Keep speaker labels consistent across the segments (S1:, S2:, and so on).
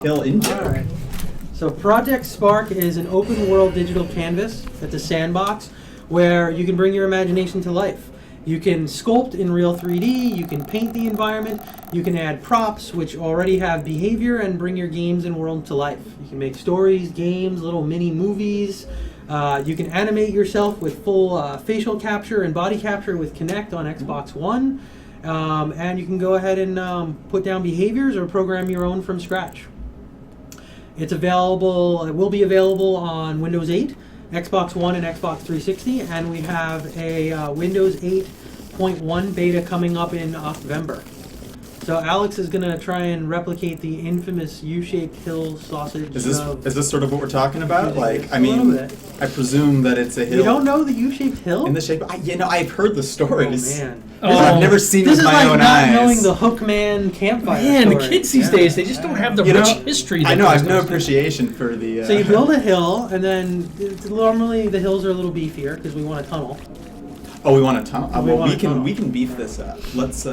S1: Hill into.
S2: All right. So Project Spark is an open world digital canvas. It's a sandbox where you can bring your imagination to life. You can sculpt in real 3D, you can paint the environment, you can add props which already have behavior and bring your games and world to life. You can make stories, games, little mini movies. You can animate yourself with full facial capture and body capture with Kinect on Xbox One. And you can go ahead and put down behaviors or program your own from scratch. It's available, it will be available on Windows 8, Xbox One, and Xbox 360, and we have a Windows 8.1 beta coming up in November. So Alex is going to try and replicate the infamous U-shaped hill sausage.
S1: Is this sort of what we're talking about? Like, I mean, I presume that it's a hill.
S2: You don't know the U-shaped hill?
S1: In the shape, I've heard the stories.
S2: Oh man,
S1: I've never seen it with my own eyes.
S2: This is like not knowing the Hookman campfire
S3: Man,
S2: story.
S3: the kids these days, they just don't have the rich history.
S1: I know, I have no appreciation for the...
S2: So you build a hill, and then normally the hills are a little beefier because we want a tunnel.
S1: Oh, we want a tunnel?
S2: We
S1: can beef this up. Let's...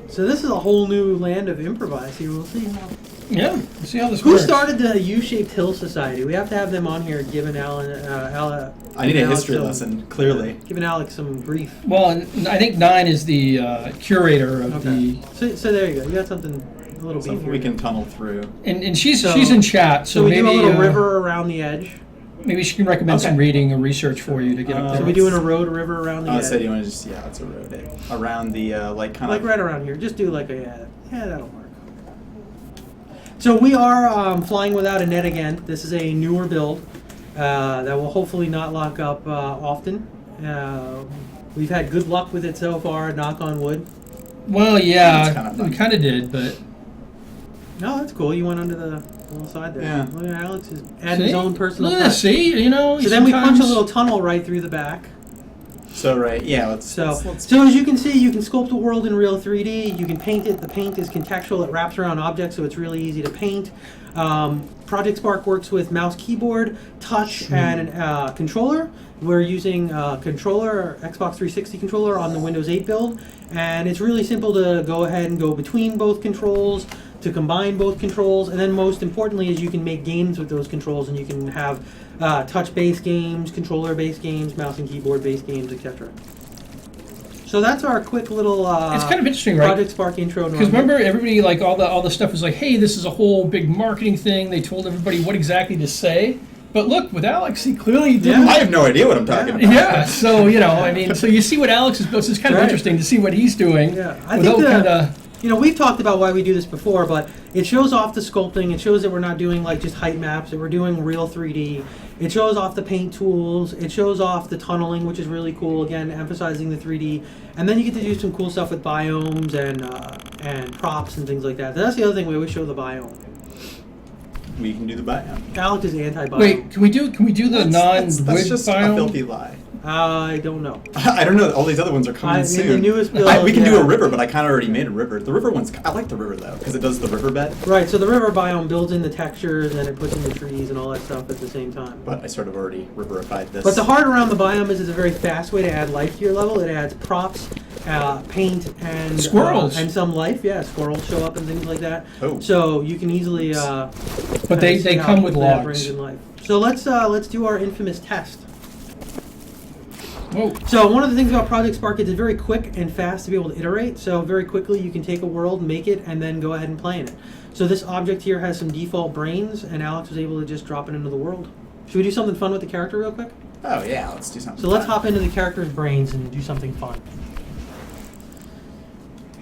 S2: So this is a whole new land of improvise here. We'll see how...
S3: Yeah, we'll see how this
S2: Who
S3: works.
S2: started the U-shaped hill society? We have to have them on here giving Alan...
S1: I need a history lesson, clearly.
S2: Giving Alex some grief.
S3: Well, I think 9 is the curator of the...
S2: So there you go. You got something a little beefier.
S1: We can tunnel through.
S3: And she's in chat, so
S2: we
S3: maybe...
S2: do a little river around the edge.
S3: Maybe she can recommend some reading or research for you to get up there.
S2: So we're doing a road, a river around the edge.
S1: So do you want to just, it's a road. Around the, kind of...
S2: Like right around here. Just do like a, that'll work. So we are flying without a net again. This is a newer build that will hopefully not lock up often. We've had good luck with it so far, knock on wood.
S3: Well, yeah, we kind of did, but...
S2: No, that's cool. You went under the little side there.
S1: Yeah.
S2: Look at Alex is adding his own personal touch.
S3: See,
S2: So then we punch a little tunnel right through the back.
S1: So let's...
S2: So as you can see, you can sculpt a world in real 3D. You can paint it. The paint is contextual. It wraps around objects, so it's really easy to paint. Project Spark works with mouse, keyboard, touch, and controller. We're using controller, Xbox 360 controller on the Windows 8 build, and it's really simple to go ahead and go between both controls, to combine both controls, and then most importantly is you can make games with those controls, and you can have touch-based games, controller-based games, mouse and keyboard-based games, etc. So that's our quick little
S3: it's kind of interesting, right?
S2: Project Spark intro.
S3: Because remember, everybody, like, all the stuff was like, hey, this is a whole big marketing thing. They told everybody what exactly to say. But look, with Alex, he clearly didn't.
S1: I have no idea what I'm talking about.
S3: Yeah, so, so you see what Alex has built. So it's kind of interesting to see what he's doing.
S2: Yeah, I think we've talked about why we do this before, but it shows off the sculpting. It shows that we're not doing like just height maps, that we're doing real 3D. It shows off the paint tools. It shows off the tunneling, which is really cool. Again, emphasizing the 3D. And then you get to do some cool stuff with biomes and props and things like that. That's the other thing, we always show the biome.
S1: We can do the biome.
S2: Alex is anti-biome.
S3: Wait, can we do the non-wood biome?
S1: That's just a filthy lie.
S2: I don't know.
S1: I don't know. All these other ones are coming soon.
S2: In the newest build,
S1: we can do a river, but I kind of already made a river. The river one's... I like the river, though, because it does the riverbed.
S2: Right, so the river biome builds in the textures, and it puts in the trees and all that stuff at the same time.
S1: But I sort of already riverified this.
S2: But the heart around the biome is it's a very fast way to add life to your level. It adds props, paint, and...
S3: Squirrels.
S2: And some life, yeah. Squirrels show up and things like that.
S1: Oh.
S2: So you can easily...
S3: but they come with logs.
S2: So let's do our infamous test.
S3: Whoa.
S2: So one of the things about Project Spark is it's very quick and fast to be able to iterate. So very quickly you can take a world, make it, and then go ahead and play in it. So this object here has some default brains, and Alex was able to just drop it into the world. Should we do something fun with the character real quick?
S1: Oh yeah, let's do something.
S2: So let's hop into the character's brains and do something fun.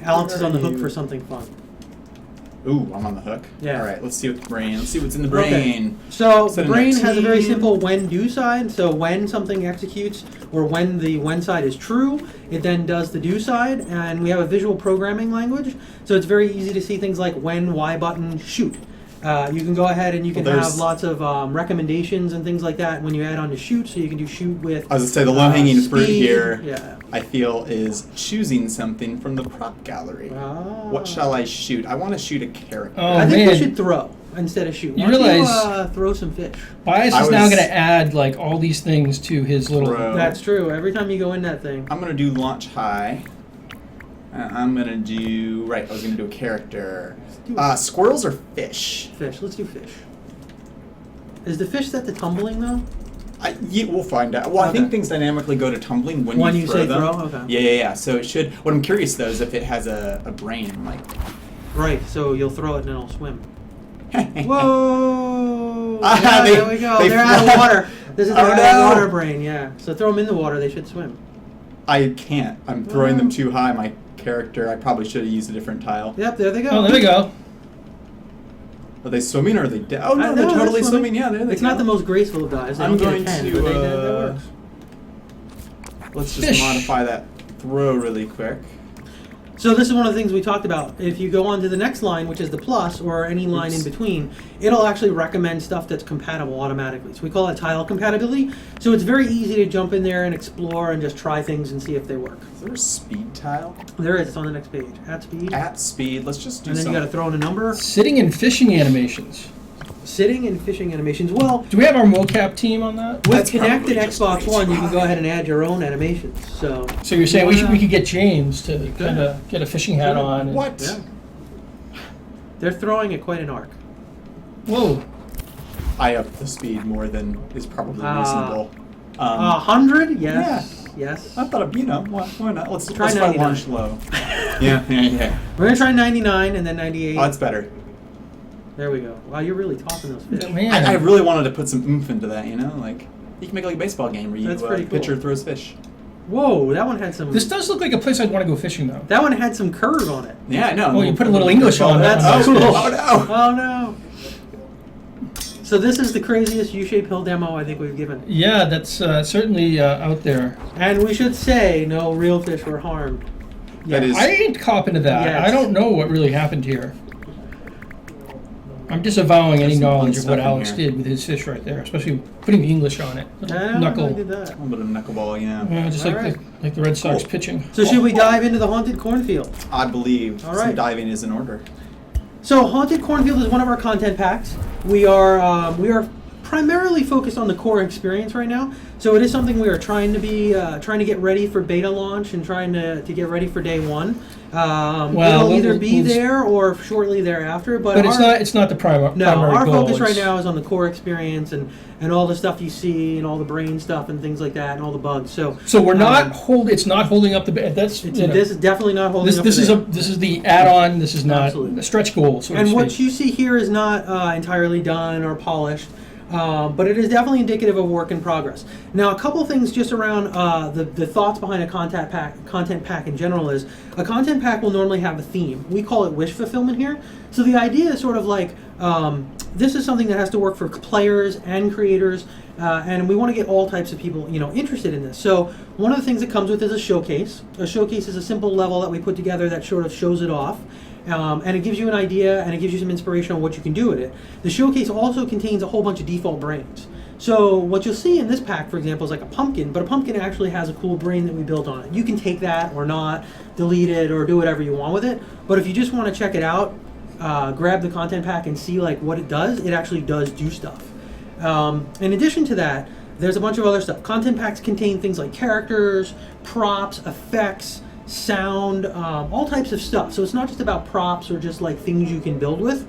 S2: Alex is on the hook for something fun.
S1: Ooh, I'm on the hook?
S2: Yeah.
S1: All right, let's see what's in the brain.
S2: Okay. So the brain has a very simple when-do side. So when something executes, or when the when side is true, it then does the do side. And we have a visual programming language. So it's very easy to see things like when, Y button, shoot. You can go ahead and you can have lots of recommendations and things like that when you add on to shoot. So you can do shoot with...
S1: I was going to say, the low-hanging fruit
S2: speed.
S1: here, I feel, is choosing something from the prop gallery. What shall I shoot? I want to shoot a character.
S3: Oh,
S2: I think you should throw instead of shoot.
S3: You realize
S2: throw some fish.
S3: Bias is now going to add like all these things to his little...
S2: That's true. Every time you go in that thing.
S1: I'm going to do launch high. I'm going to do... Right, I was going to do a character. Squirrels or fish?
S2: Fish. Let's do fish. Is the fish set to tumbling though?
S1: Yeah, we'll find out. Well, I think things dynamically go to tumbling when you throw
S2: say
S1: them.
S2: throw? Okay.
S1: Yeah. So it should. What I'm curious though is if it has a brain, like.
S2: Right. So you'll throw it and it'll swim.
S1: Whoa!
S2: Yeah, there we go. They're out of water. This is their
S1: no.
S2: water brain. Yeah. So throw them in the water. They should swim.
S1: I can't. I'm throwing them too high. My character. I probably should have used a different tile.
S2: Yep. There they go.
S3: Oh, there we go.
S1: Are they swimming or are they dead? Oh no,
S2: they're
S1: they're totally swimming. Yeah, there they
S2: It's
S1: go.
S2: not the most graceful of dives. They
S1: I'm
S2: don't get
S1: going
S2: 10,
S1: to,
S2: but that works.
S1: Let's just
S3: Fish.
S1: modify that throw really quick.
S2: So this is one of the things we talked about. If you go on to the next line, which is the plus, or any line in between, it'll actually recommend stuff that's compatible automatically. So we call it tile compatibility. So it's very easy to jump in there and explore and just try things and see if they work.
S1: Is there a speed tile?
S2: There is. It's on the next page. At speed.
S1: At speed. Let's just do
S2: And then you
S1: something.
S2: got to throw in a number.
S3: Sitting and fishing animations.
S2: Sitting and fishing animations. Well,
S3: Do we have our mocap team on that?
S2: with
S1: That's
S2: Connect and
S1: probably just
S2: Xbox
S1: way
S2: One,
S1: too
S2: you can go
S1: high.
S2: ahead and add your own animations. So
S3: So you're saying we
S2: Yeah.
S3: could get James to kind of get a fishing hat on? And,
S1: What?
S2: yeah. They're throwing at quite an arc.
S3: Whoa.
S1: I upped the speed more than is probably reasonable.
S2: 100? Yes. Yes.
S1: I thought, why not? Let's
S2: Try
S1: try
S2: 99.
S1: launch low. yeah.
S2: We're going to try 99 and then 98.
S1: Oh, that's better.
S2: There we go. Wow, you're really tossing those fish.
S3: Man.
S1: I really wanted to put some oomph into that, like you can make like a baseball game where you
S2: That's pretty cool.
S1: pitcher throws fish.
S2: Whoa, that one had some.
S3: This does look like a place I'd want to go fishing, though.
S2: That one had some curve on it.
S1: Yeah, I know.
S3: Oh, you put a little English on
S2: That's
S3: that.
S2: cool.
S1: Oh no!
S2: Oh no. So this is the craziest U-shaped hill demo I think we've given.
S3: Yeah, that's certainly out there.
S2: And we should say no real fish were harmed.
S1: That is.
S3: I ain't copping to that.
S2: Yes.
S3: I don't know what really happened here. I'm disavowing any
S1: There's some fun
S3: knowledge of
S1: stuff
S3: what
S1: in
S3: Alex
S1: here.
S3: did with his fish right there, especially putting the English on it.
S2: I don't know
S3: Knuckle.
S2: how I did that.
S1: A little bit of knuckleball, yeah.
S3: Just
S2: All
S3: like
S2: right.
S3: like the Red Sox
S1: Cool.
S3: pitching.
S2: So should we dive into the Haunted Cornfield?
S1: I believe
S2: All
S1: some
S2: right.
S1: diving is in order.
S2: So Haunted Cornfield is one of our content packs. We are primarily focused on the core experience right now. So it is something we are trying to get ready for beta launch and trying to get ready for day one. It'll either be there or shortly thereafter. But
S3: it's not the primary
S2: No, our
S3: goal.
S2: focus right
S3: It's-
S2: now is on the core experience and all the stuff you see and all the brain stuff and things like that and all the bugs. So
S3: So it's not holding up the bed. That's
S2: this is definitely not holding up.
S3: this
S2: to
S3: is
S2: that.
S3: this is the add-on. This is not
S2: Absolutely.
S3: a stretch goal. So to
S2: And what
S3: speak.
S2: you see here is not entirely done or polished, but it is definitely indicative of work in progress. Now, a couple things just around the thoughts behind a content pack in general is a content pack will normally have a theme. We call it wish fulfillment here. So the idea is sort of like this is something that has to work for players and creators, and we want to get all types of people interested in this. So one of the things it comes with is a showcase. A showcase is a simple level that we put together that sort of shows it off. And it gives you an idea and it gives you some inspiration on what you can do with it. The showcase also contains a whole bunch of default brains. So what you'll see in this pack, for example, is like a pumpkin, but a pumpkin actually has a cool brain that we built on it. You can take that or not, delete it, or do whatever you want with it. But if you just want to check it out, grab the content pack and see like what it does, it actually does do stuff. In addition to that, there's a bunch of other stuff. Content packs contain things like characters, props, effects, sound, all types of stuff. So it's not just about props or just like things you can build with.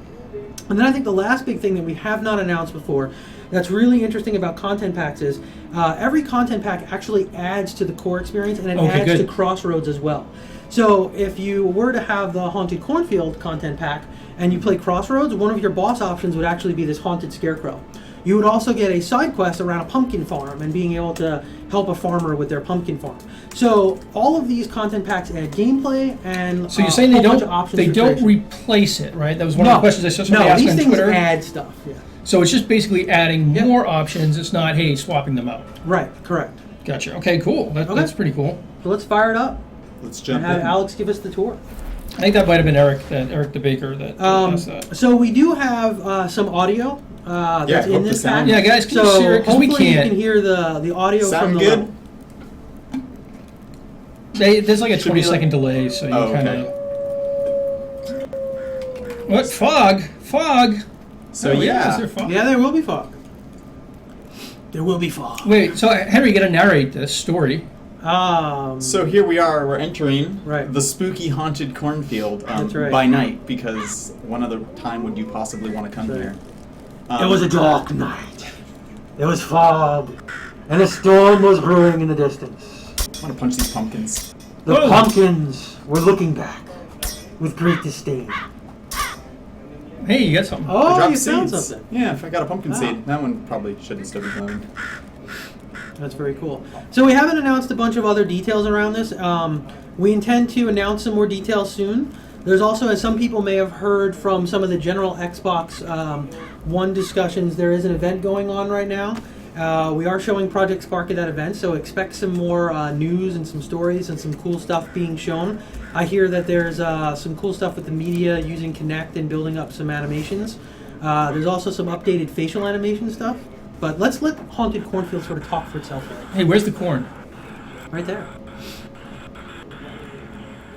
S2: And then I think the last big thing that we have not announced before that's really interesting about content packs is every content pack actually adds to the core experience and it adds to Crossroads as well. So if you were to have the Haunted Cornfield content pack and you play Crossroads, one of your boss options would actually be this Haunted Scarecrow. You would also get a side quest around a pumpkin farm and being able to help a farmer with their pumpkin farm. So all of these content packs add gameplay and
S3: So you're saying
S2: a bunch of options
S3: they
S2: for
S3: don't
S2: creation.
S3: replace it, right? That was one of the questions I saw somebody asking
S2: these
S3: on
S2: things
S3: Twitter.
S2: add stuff. Yeah.
S3: So it's just basically adding more options. It's not, hey, swapping them out.
S2: Right. Correct.
S3: Gotcha. Okay, cool. That's pretty cool.
S2: So let's fire it up
S1: Let's
S2: and
S1: jump
S2: have
S1: in.
S2: Alex give us the tour.
S3: I think that might have been Eric the baker that asked that.
S2: So we do have some audio that's
S1: hook
S2: in
S1: the
S2: this
S1: sound.
S2: pack.
S3: Yeah, guys, can
S2: so
S3: you share it? 'Cause we
S2: hopefully you
S3: can't.
S2: can hear the audio
S1: Sound
S2: from the
S1: good?
S2: level.
S3: There's like a
S1: Should be
S3: 20-second delay, so you
S1: Oh,
S3: kind of. What fog? Fog.
S1: So
S3: Oh,
S1: yeah.
S3: Is there fog?
S2: Yeah, there will be fog. There will be fog.
S3: Wait. So Henry, you got to narrate this story.
S1: So here we are. We're entering
S2: Right.
S1: the spooky haunted cornfield
S2: That's right.
S1: by night, because when other time would you possibly want to come
S2: That's
S1: here?
S2: It was a dark night. There was fog, and a storm was brewing in the distance.
S1: I want to punch these pumpkins.
S2: The pumpkins were looking back with great disdain.
S3: Hey, you got something.
S1: I
S2: Oh,
S1: dropped
S2: you found
S1: seeds.
S2: something.
S1: Yeah, if I got a pumpkin
S2: Wow.
S1: seed. That one probably shouldn't still be blown.
S2: That's very cool. So we haven't announced a bunch of other details around this. We intend to announce some more details soon. There's also, as some people may have heard from some of the general Xbox One discussions, there is an event going on right now. We are showing Project Spark at that event, so expect some more news and some stories and some cool stuff being shown. I hear that there's some cool stuff with the media using Kinect and building up some animations. There's also some updated facial animation stuff. But let's let Haunted Cornfield sort of talk for itself here.
S3: Hey, where's the corn?
S2: Right there.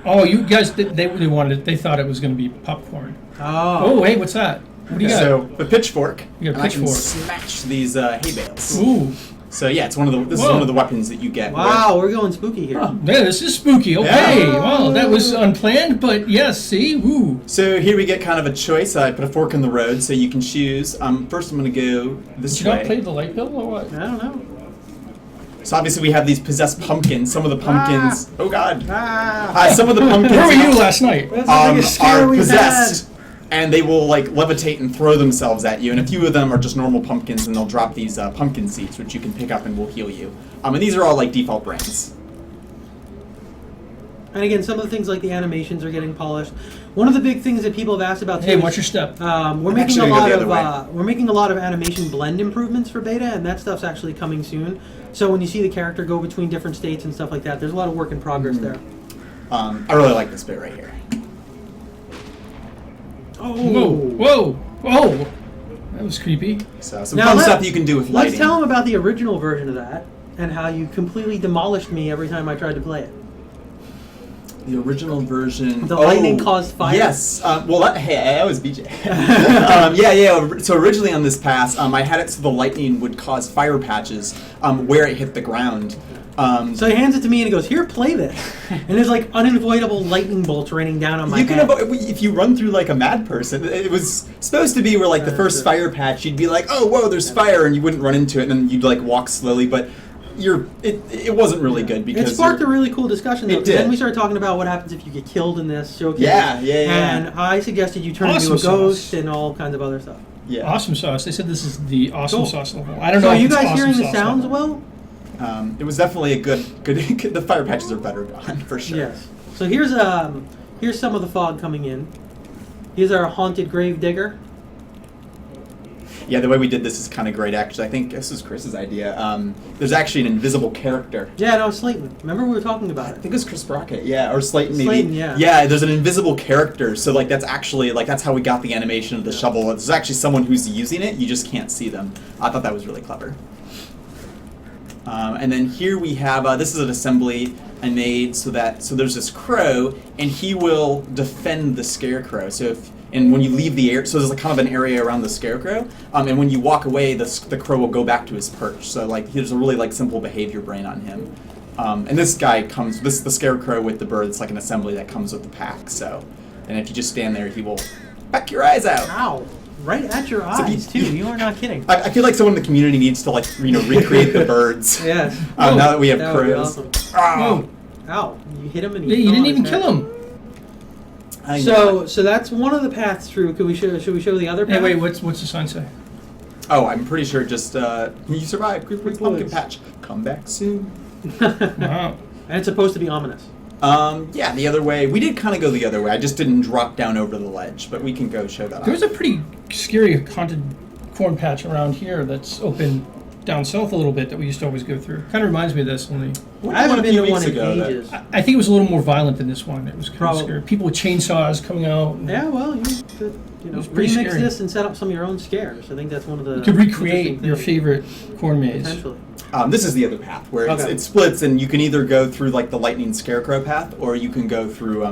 S3: Oh, you guys, they wanted, they thought it was going to be popcorn.
S2: Oh.
S3: Oh, hey, what's that? What do you got?
S1: So the pitchfork.
S3: You got a
S1: and I can
S3: pitchfork.
S1: smash these hay bales.
S3: Ooh.
S1: So yeah, it's one of the. This is
S3: Whoa.
S1: one of the weapons that you get.
S2: Wow, we're going spooky here.
S3: Oh, yeah, this is spooky. Okay.
S1: Yeah.
S3: Wow, that was unplanned, but yes, see? Woo.
S1: So here we get kind of a choice. I put a fork in the road, so you can choose. First, I'm going to go this
S3: Did you
S1: way.
S3: not play the light bill or what?
S2: I don't know.
S1: So obviously we have these possessed pumpkins. Some of the pumpkins. Oh God.
S2: Ah.
S1: Some of the pumpkins.
S3: Where were you last night?
S2: That's the biggest scare
S1: are
S2: we've
S1: possessed, and they will like levitate and throw themselves at you. And a few of them are just normal pumpkins, and they'll drop these pumpkin seeds, which you can pick up and will heal you. And these are all like default brands.
S2: And again, some of the things like the animations are getting polished. One of the big things that people have asked about too
S3: Hey,
S2: is,
S3: watch your step.
S2: we're making
S1: actually
S2: a
S1: gonna
S2: lot
S1: go
S2: of
S1: the other
S2: we're making a lot of animation blend improvements for beta, and that stuff's actually coming soon. So when you see the character go between different states and stuff like that, there's a lot of work in progress there.
S1: I really like this bit right here.
S2: Oh,
S3: Whoa, whoa. That was creepy.
S1: So some
S2: Now
S1: fun
S2: let-
S1: stuff you can do with lighting.
S2: Let's tell them about the original version of that and how you completely demolished me every time I tried to play it.
S1: The original version.
S2: The lightning caused fire?
S1: Yes. Hey, I was BJ. Yeah. So originally on this pass, I had it so the lightning would cause fire patches where it hit the ground.
S2: So he hands it to me and he goes, "Here, play this." And there's like unavoidable lightning bolts raining down on my
S1: You can
S2: head.
S1: if you run through like a mad person. It was supposed to be where like the first fire patch, you'd be like, "Oh, whoa, there's fire," and you wouldn't run into it, and then you'd like walk slowly, but. It wasn't really good because
S2: It sparked a really cool discussion though.
S1: It
S2: 'Cause
S1: did.
S2: Then we started talking about what happens if you get killed in this showcase.
S1: Yeah.
S2: And I suggested you turn into a
S3: Awesome
S2: ghost
S3: sauce.
S2: and all kinds of other stuff.
S1: Yeah.
S3: Awesome sauce. They said this is the awesome
S2: Cool.
S3: sauce level. I don't
S2: So
S3: know
S2: are
S3: if
S2: you
S3: it's
S2: guys
S3: awesome
S2: hearing the
S3: sauce
S2: sounds
S3: level.
S2: well?
S1: It was definitely a good. The fire patches are better gone for sure.
S2: Yes. So here's some of the fog coming in. Here's our haunted grave digger.
S1: Yeah, the way we did this is kind of great, actually. I think this is Chris's idea. There's actually an invisible character.
S2: Yeah, no, Slayton. Remember we were talking about
S1: I
S2: it.
S1: think it was Chris Brockett, yeah, or Slayton maybe.
S2: Slayton, yeah.
S1: Yeah, there's an invisible character, so like that's actually like that's how we got the animation of the shovel. There's actually someone who's using it. You just can't see them. I thought that was really clever. And then here we have this is an assembly I made so there's this crow and he will defend the scarecrow. And when you leave the air, so there's like kind of an area around the scarecrow, and when you walk away, the crow will go back to his perch. So like there's a really like simple behavior brain on him. And this guy the scarecrow with the bird. It's like an assembly that comes with the pack. So, and if you just stand there, he will back your eyes out.
S2: Ow. Right at your
S1: So
S2: eyes, too. You are not kidding.
S1: I feel like someone in the community needs to like recreate the birds.
S2: Yes.
S1: Now that we have
S2: That would be
S1: crows.
S2: awesome.
S1: Oh.
S2: Ow. You hit him and
S3: Yeah,
S2: he
S3: you
S2: fell
S3: didn't
S2: on
S3: even
S2: his
S3: kill
S2: head.
S3: him.
S1: I know.
S2: So that's one of the paths through. Should we show the other path?
S3: Hey, wait, what's the sign say?
S1: Oh, I'm pretty sure just you survived. Creeper
S2: Woods.
S1: Pumpkin Patch. Come back soon.
S3: Wow.
S2: And it's supposed to be ominous.
S1: Yeah, the other way. We did kind of go the other way. I just didn't drop down over the ledge, but we can go show that
S3: There's
S1: off.
S3: a pretty scary haunted corn patch around here that's open down south a little bit that we used to always go through. Kind of reminds me of this, only
S2: I haven't been to
S1: few
S2: one
S1: weeks
S2: in
S1: ago that-
S2: ages.
S3: I think it was a little more violent than this one. It was kind of
S2: Probably.
S3: scary. People with chainsaws coming out.
S2: Yeah, well, you could
S3: was pretty
S2: remix
S3: scary.
S2: this and set up some of your own scares. I think that's one of the
S3: You could recreate
S2: interesting
S3: your
S2: things,
S3: favorite corn maze.
S2: potentially.
S1: This is the other path where
S2: Okay.
S1: it splits, and you can either go through like the lightning scarecrow path, or you can go through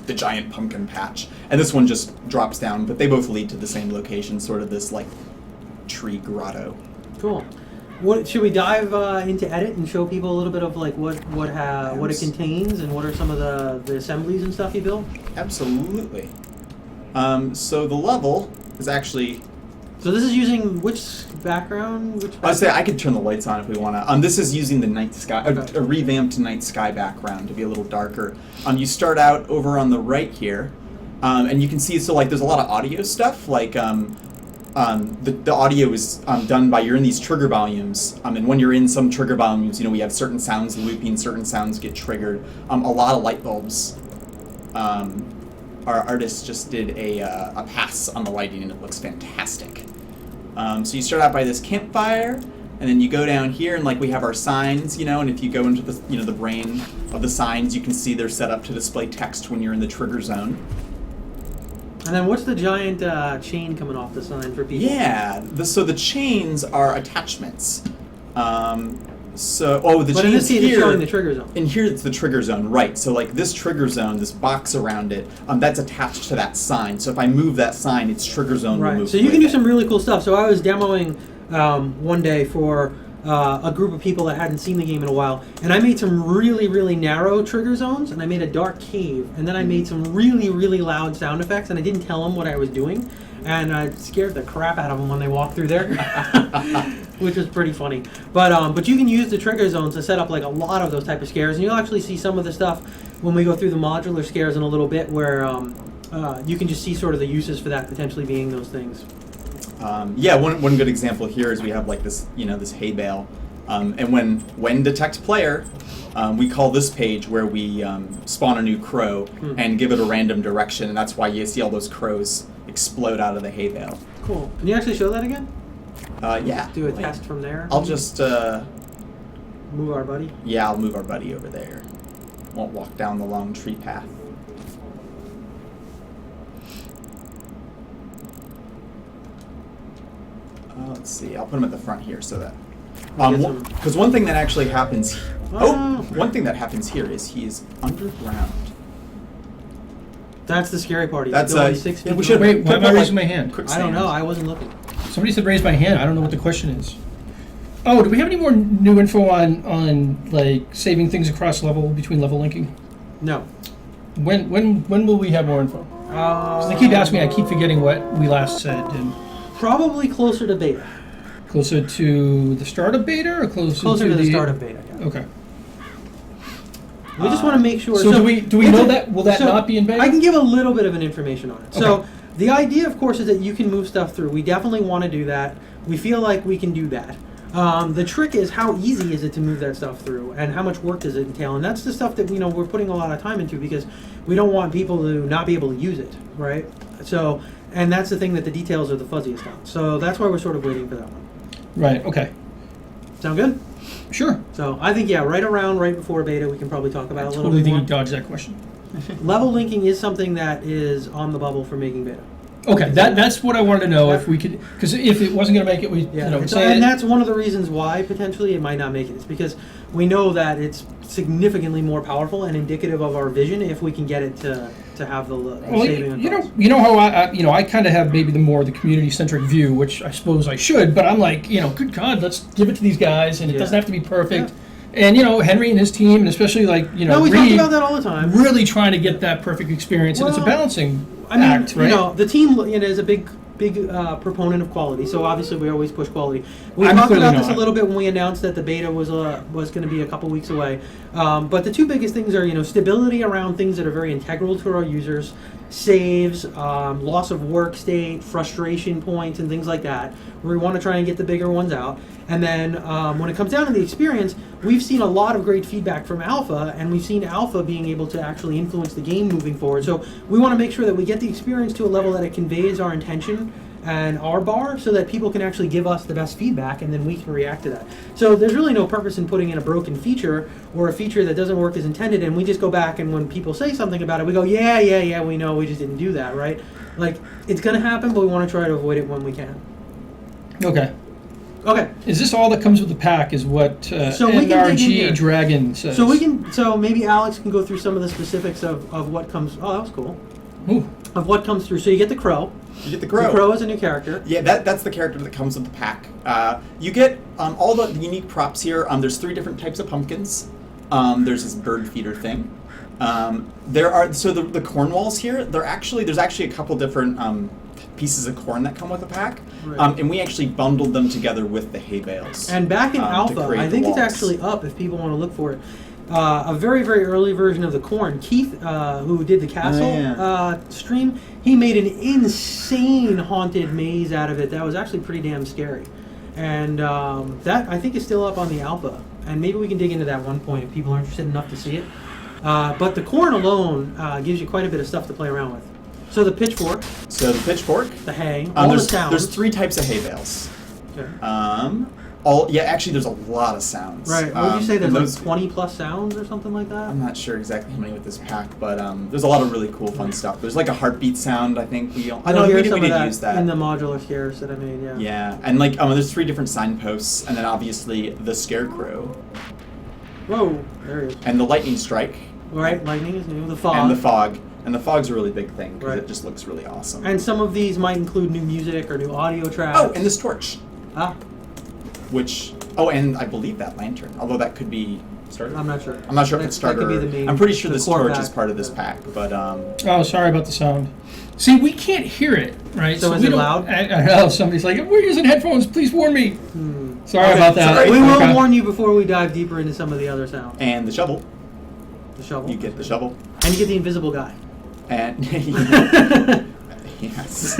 S1: the giant pumpkin patch. And this one just drops down, but they both lead to the same location, sort of this like tree grotto.
S2: Cool. What should we dive into edit and show people a little bit of like what it contains and what are some of the assemblies and stuff you built?
S1: Absolutely. So the level is actually.
S2: So this is using which background?
S1: I'd say I could turn the lights on if we want to. This is using the night sky,
S2: Okay.
S1: a revamped night sky background to be a little darker. You start out over on the right here, and you can see, so like there's a lot of audio stuff, like the audio is done by, you're in these trigger volumes, and when you're in some trigger volumes, we have certain sounds looping, certain sounds get triggered. A lot of light bulbs. Our artist just did a pass on the lighting, and it looks fantastic. So you start out by this campfire, and then you go down here, and like we have our signs, and if you go into the the brain of the signs, you can see they're set up to display text when you're in the trigger zone.
S2: And then what's the giant chain coming off the sign for people?
S1: Yeah, so the chains are attachments. The
S2: But in
S1: chains
S2: this case,
S1: here,
S2: it's showing the trigger zone.
S1: and here it's the trigger zone, right? So like this trigger zone, this box around it, that's attached to that sign. So if I move that sign, its trigger zone will
S2: Right.
S1: move.
S2: So you
S1: with
S2: can do
S1: it.
S2: some really cool stuff. So I was demoing one day for a group of people that hadn't seen the game in a while, and I made some really, really narrow trigger zones, and I made a dark cave, and then I made some really, really loud sound effects, and I didn't tell them what I was doing, and I scared the crap out of them when they walked through there, which was pretty funny. But you can use the trigger zones to set up like a lot of those type of scares, and you'll actually see some of the stuff when we go through the modular scares in a little bit, where you can just see sort of the uses for that potentially being those things.
S1: One good example here is we have like this, this hay bale, and when detect player, we call this page where we spawn a new crow and give it a random direction, and that's why you see all those crows explode out of the hay bale.
S2: Cool. Can you actually show that again?
S1: Yeah.
S2: Do a
S1: wait.
S2: test from there.
S1: I'll just
S2: move our buddy.
S1: Yeah, I'll move our buddy over there. Won't walk down the long tree path. Let's see. I'll put him at the front here so that. Because one thing that actually happens. One thing that happens here is he is underground.
S2: That's the scary part. He's
S1: That's
S2: only 6 feet.
S1: we should
S3: Wait, why am I
S1: put,
S3: raising my hand?
S2: I don't know. I wasn't looking.
S3: Somebody said raise my hand. I don't know what the question is. Oh, do we have any more new info on like saving things across level between level linking?
S2: No.
S3: When will we have more info? 'Cause they keep asking me. I keep forgetting what we last said. And
S2: Probably closer to beta.
S3: closer to the start of beta or closer
S2: to the start of beta. Yeah.
S3: Okay.
S2: We just want to make sure.
S3: So do we know that? Will that not be in beta?
S2: I can give a little bit of an information on it.
S3: Okay.
S2: So the idea, of course, is that you can move stuff through. We definitely want to do that. We feel like we can do that. The trick is how easy is it to move that stuff through, and how much work does it entail? And that's the stuff that we're putting a lot of time into, because we don't want people to not be able to use it, right? So, and that's the thing that the details are the fuzziest on. So that's why we're sort of waiting for that one.
S3: Right. Okay.
S2: Sound good?
S3: Sure.
S2: So I think right before beta, we can probably talk about it a little
S3: Totally
S2: bit
S3: think
S2: more.
S3: you dodged that question.
S2: Level linking is something that is on the bubble for making beta.
S3: Okay, that's what I wanted to know, if we could, because if it wasn't going to make it,
S2: And that's one of the reasons why potentially it might not make it. It's because we know that it's significantly more powerful and indicative of our vision if we can get it to have the saving.
S3: You know how I kind of have maybe the community centric view, which I suppose I should, but I'm like, good God, let's give it to these guys, and it doesn't have to be perfect. Yeah. And Henry and his team, and especially we
S2: talk about that all the time.
S3: Really trying to get that perfect experience, and it's a balancing act, right?
S2: The team is a big proponent of quality, so obviously we always push quality. We
S3: I'm
S2: talked
S3: clearly
S2: about this
S3: not.
S2: a little bit when we announced that the beta was going to be a couple weeks away. But the two biggest things are stability around things that are very integral to our users, saves, loss of work state, frustration points, and things like that. We want to try and get the bigger ones out. And then when it comes down to the experience, we've seen a lot of great feedback from Alpha, and we've seen Alpha being able to actually influence the game moving forward. So we want to make sure that we get the experience to a level that it conveys our intention and our bar, so that people can actually give us the best feedback, and then we can react to that. So there's really no purpose in putting in a broken feature or a feature that doesn't work as intended, and we just go back, and when people say something about it, we go, yeah, we know, we just didn't do that, right? Like, it's going to happen, but we want to try to avoid it when we can.
S3: Okay.
S2: Okay.
S3: Is this all that comes with the pack? Is what
S2: So we can dig in
S3: NRG
S2: here.
S3: Dragon says?
S2: So maybe Alex can go through some of the specifics of what comes. Oh, that was cool.
S3: Ooh.
S2: Of what comes through. So you get the crow.
S1: You get the
S2: The
S1: crow.
S2: crow is a new character.
S1: Yeah, that's the character that comes with the pack. You get all the unique props here. There's 3 different types of pumpkins. There's this bird feeder thing. There are the corn walls here. There's actually a couple different pieces of corn that come with the pack,
S2: Right.
S1: and we actually bundled them together with the hay bales.
S2: And back in
S1: to
S2: Alpha,
S1: create
S2: I
S1: the
S2: think it's
S1: walls.
S2: actually up if people want to look for it. A very, very early version of the corn. Keith, who did the castle stream, he made an insane haunted maze out of it that was actually pretty damn scary. And that, I think, is still up on the Alpha. And maybe we can dig into that one point if people are interested enough to see it. But the corn alone gives you quite a bit of stuff to play around with. So the pitchfork,
S1: So the pitchfork.
S2: the hay, all the sounds.
S1: There's 3 types of hay bales.
S2: Okay.
S1: Actually, there's a lot of sounds.
S2: Right. What did you say? There's
S1: and
S2: like 20 plus sounds or something like that?
S1: I'm not sure exactly how many with this pack, but there's a lot of really cool, fun stuff. There's like a heartbeat sound. I think I know
S2: You'll
S1: we
S2: hear some of
S1: did
S2: that
S1: use that
S2: in the modular scares that I made. Yeah.
S1: Yeah, and like there's 3 different signposts, and then obviously the scarecrow
S2: Whoa, there he is.
S1: and the lightning strike
S2: Right, lightning is new. The fog.
S1: and the fog. And the fog's a really big thing because
S2: Right.
S1: it just looks really awesome.
S2: And some of these might include new music or new audio tracks.
S1: Oh, and this torch,
S2: Ah,
S1: and I believe that lantern, although that could be starter.
S2: I'm not sure.
S1: I'm not sure if
S2: That-
S1: it's starter.
S2: That could be the main,
S1: I'm pretty sure
S2: the
S1: this
S2: core
S1: torch
S2: pack.
S1: is part of this pack, but
S3: Oh, sorry about the sound. See, we can't hear it, right?
S2: So is
S3: we
S2: it
S3: don't-
S2: loud?
S3: I know, somebody's like, we're using headphones, please warn me. Sorry
S1: Okay,
S3: about that.
S1: sorry.
S2: We will
S3: Okay.
S2: warn you before we dive deeper into some of the other sounds.
S1: and the shovel.
S2: The shovel.
S1: You get the shovel,
S2: And you get the invisible guy.
S1: and yes,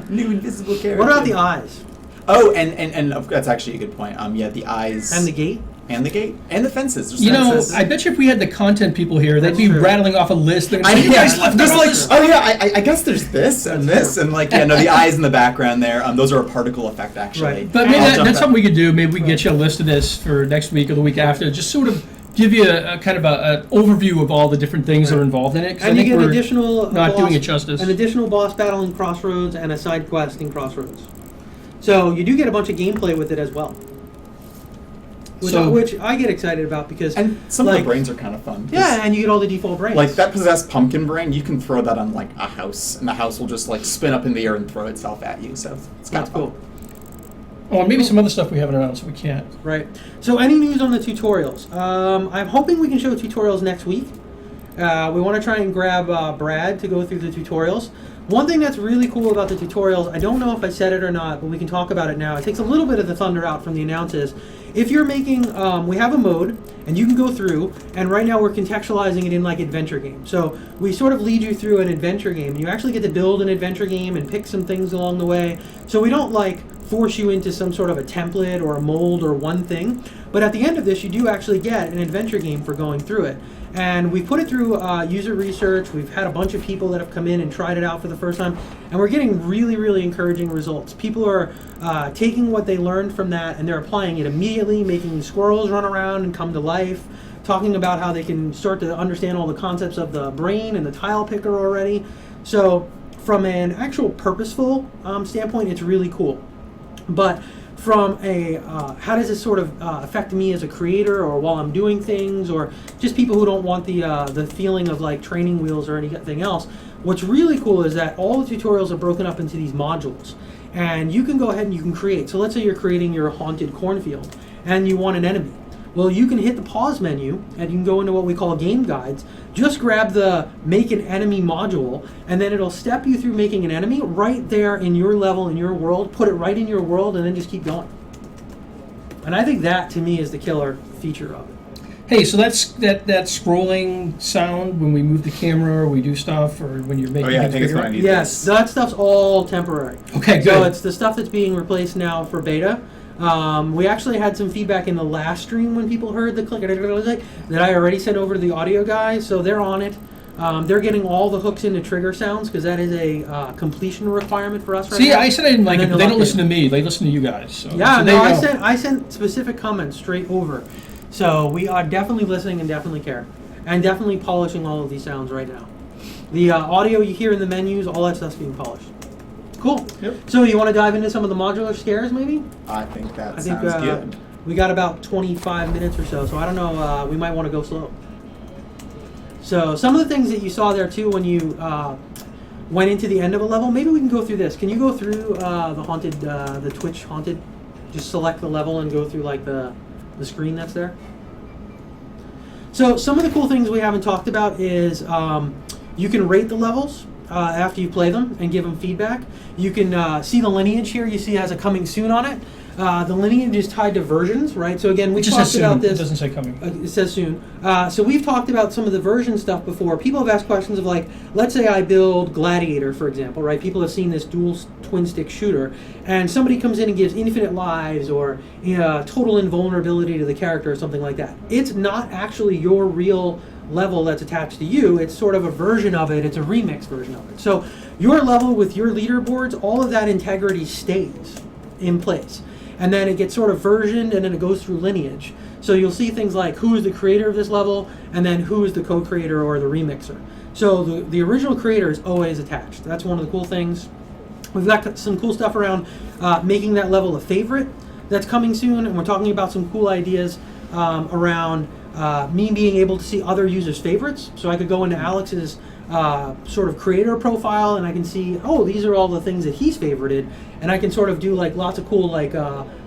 S1: new invisible character.
S2: What about the eyes?
S1: Oh, and that's actually a good point. Yeah, the eyes
S2: And the gate?
S1: and the gate and the fences. There's
S3: You know,
S1: fences.
S3: I bet you if we had the content people here, they'd
S2: That's
S3: be
S2: true.
S3: rattling off a list. They're
S1: I,
S3: like, you guys left
S1: there's
S3: out all
S1: like,
S3: this.
S1: oh yeah, I guess there's this and this and like the eyes in the background there. Those are a particle effect actually.
S2: Right.
S3: But maybe
S1: I'll jump
S3: that's
S1: back.
S3: something we could do. Maybe we can get you a list of this for next week or the week after. Just sort of give you a kind of an overview of all the different things that are involved in it. 'Cause I
S2: And you
S3: think
S2: get an
S3: we're
S2: additional
S3: not
S2: boss,
S3: doing it justice.
S2: An additional boss battle in Crossroads and a side quest in Crossroads. So you do get a bunch of gameplay with it as well. Which I get excited about because
S1: And some of
S2: like,
S1: the brains are kind of fun. 'cause,
S2: Yeah, and you get all the default brains.
S1: Like that possessed pumpkin brain, you can throw that on like a house, and the house will just like spin up in the air and throw itself at you. So it's kind
S2: That's
S1: of fun.
S2: cool.
S3: Oh, and maybe some other stuff we haven't announced we can't.
S2: Right. So any news on the tutorials? I'm hoping we can show tutorials next week. We want to try and grab Brad to go through the tutorials. One thing that's really cool about the tutorials, I don't know if I said it or not, but we can talk about it now. It takes a little bit of the thunder out from the announces. If you're making, we have a mode, and you can go through, and right now we're contextualizing it in like adventure game. So we sort of lead you through an adventure game, and you actually get to build an adventure game and pick some things along the way. So we don't like force you into some sort of a template or a mold or one thing. But at the end of this, you do actually get an adventure game for going through it. And we put it through user research. We've had a bunch of people that have come in and tried it out for the first time. And we're getting really, really encouraging results. People are taking what they learned from that and they're applying it immediately, making squirrels run around and come to life, talking about how they can start to understand all the concepts of the brain and the tile picker already. So from an actual purposeful standpoint, it's really cool. But from a how does this sort of affect me as a creator or while I'm doing things, or just people who don't want the feeling of like training wheels or anything else, what's really cool is that all the tutorials are broken up into these modules, and you can go ahead and you can create. So let's say you're creating your Haunted Cornfield and you want an enemy. Well, you can hit the pause menu and you can go into what we call game guides. Just grab the make an enemy module and then it'll step you through making an enemy right there in your level, in your world, put it right in your world and then just keep going. And I think that to me is the killer feature of it.
S3: Hey, so that scrolling sound when we move the camera or we do stuff or when you're making
S1: Oh yeah, I
S3: things
S1: think it's
S3: bigger?
S1: when I need
S2: Yes,
S1: this.
S2: that stuff's all temporary.
S3: Okay, good.
S2: So it's the stuff that's being replaced now for beta. We actually had some feedback in the last stream when people heard the click that I already sent over to the audio guys, so they're on it. They're getting all the hooks into trigger sounds because that is a completion requirement for us right
S3: See,
S2: now.
S3: I said I didn't like
S2: And
S3: it,
S2: then
S3: but they
S2: they'll
S3: don't listen
S2: update
S3: to me. They listen to you guys. So,
S2: Yeah,
S3: so
S2: no,
S3: there you go.
S2: I sent specific comments straight over. So we are definitely listening and definitely care. And definitely polishing all of these sounds right now. The audio you hear in the menus, all that stuff's being polished. Cool.
S1: Yep.
S2: So you want to dive into some of the modular scares maybe?
S1: I think that
S2: I think
S1: sounds good.
S2: we got about 25 minutes or so I don't know, we might want to go slow. So some of the things that you saw there too when you went into the end of a level. Maybe we can go through this. Can you go through the Twitch Haunted? Just select the level and go through like the screen that's there. So some of the cool things we haven't talked about is you can rate the levels after you play them and give them feedback. You can see the lineage here. You see it has a coming soon on it. The lineage is tied to versions, right? So again, we talked about this.
S3: It doesn't say coming.
S2: It says soon. So we've talked about some of the version stuff before. People have asked questions of like, let's say I build Gladiator, for example, right? People have seen this dual twin stick shooter, and somebody comes in and gives infinite lives or total invulnerability to the character or something like that. It's not actually your real level that's attached to you. It's sort of a version of it. It's a remix version of it. So your level with your leaderboards, all of that integrity stays in place. And then it gets sort of versioned, and then it goes through lineage. So you'll see things like who is the creator of this level, and then who is the co-creator or the remixer. So the original creator is always attached. That's one of the cool things. We've got some cool stuff around making that level a favorite that's coming soon, and we're talking about some cool ideas around me being able to see other users' favorites. So I could go into Alex's sort of creator profile, and I can see, oh, these are all the things that he's favorited, and I can sort of do like lots of cool, like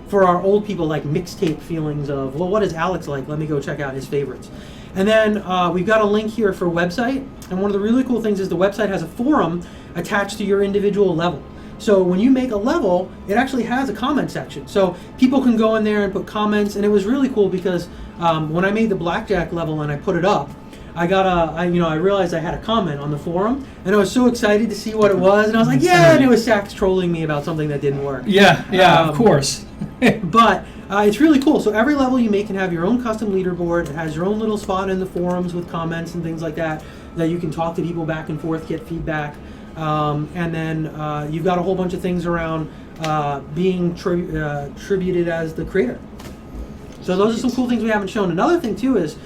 S2: for our old people, like mixtape feelings of, well, what is Alex like? Let me go check out his favorites. And then we've got a link here for website, and one of the really cool things is the website has a forum attached to your individual level. So when you make a level, it actually has a comment section. So people can go in there and put comments, and it was really cool because when I made the blackjack level and I put it up, I realized I had a comment on the forum, and I was so excited to see what it was, and I was like, yeah, and it was Sax trolling me about something that didn't work.
S3: Yeah, of course.
S2: But it's really cool. So every level you make can have your own custom leaderboard. It has your own little spot in the forums with comments and things like that you can talk to people back and forth, get feedback. And then you've got a whole bunch of things around being tributed as the creator. So those are some cool things we haven't shown. Another thing too is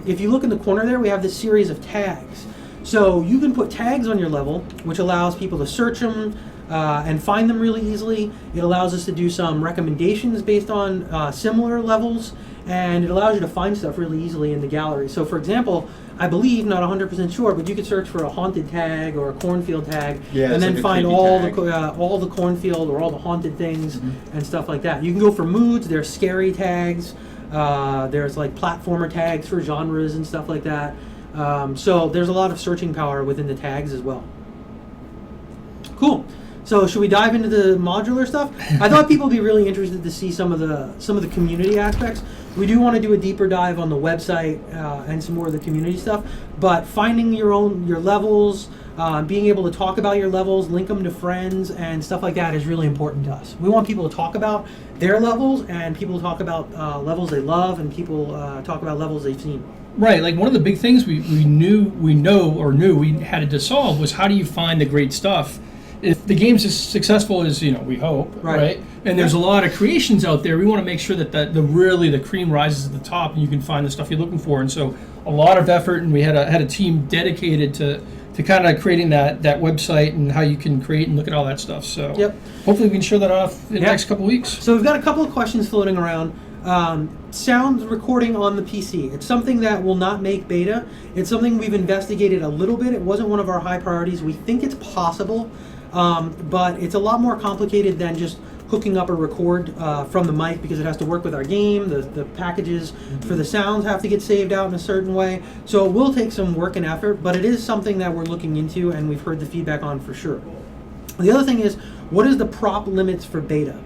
S2: if you look in the corner there, we have this series of tags. So you can put tags on your level, which allows people to search them and find them really easily. It allows us to do some recommendations based on similar levels, and it allows you to find stuff really easily in the gallery. So for example, I believe, not 100% sure, but you could search for a haunted tag or a cornfield tag, and then find all the cornfield or all the haunted things and stuff like that. You can go for moods. There's scary tags. There's like platformer tags for genres and stuff like that. So there's a lot of searching power within the tags as well. Cool. So should we dive into the modular stuff? I thought people would be really interested to see some of the community aspects. We do want to do a deeper dive on the website and some more of the community stuff. But finding your levels, being able to talk about your levels, link them to friends, and stuff like that is really important to us. We want people to talk about their levels, and people talk about levels they love, and people talk about levels they've seen.
S3: Right, like one of the big things we knew we had to solve was how do you find the great stuff if the game's as successful as we hope, right? And there's a lot of creations out there. We want to make sure that the cream rises at the top, and you can find the stuff you're looking for. And so a lot of effort, and we had a team dedicated to kind of creating that website and how you can create and look at all that stuff. So hopefully we can show that off in the next couple weeks.
S2: So we've got a couple of questions floating around. Sound recording on the PC. It's something that will not make beta. It's something we've investigated a little bit. It wasn't one of our high priorities. We think it's possible, but it's a lot more complicated than just hooking up a record from the mic, because it has to work with our game. The packages for the sounds have to get saved out in a certain way. So it will take some work and effort, but it is something that we're looking into, and we've heard the feedback on for sure. The other thing is, what is the prop limits for beta?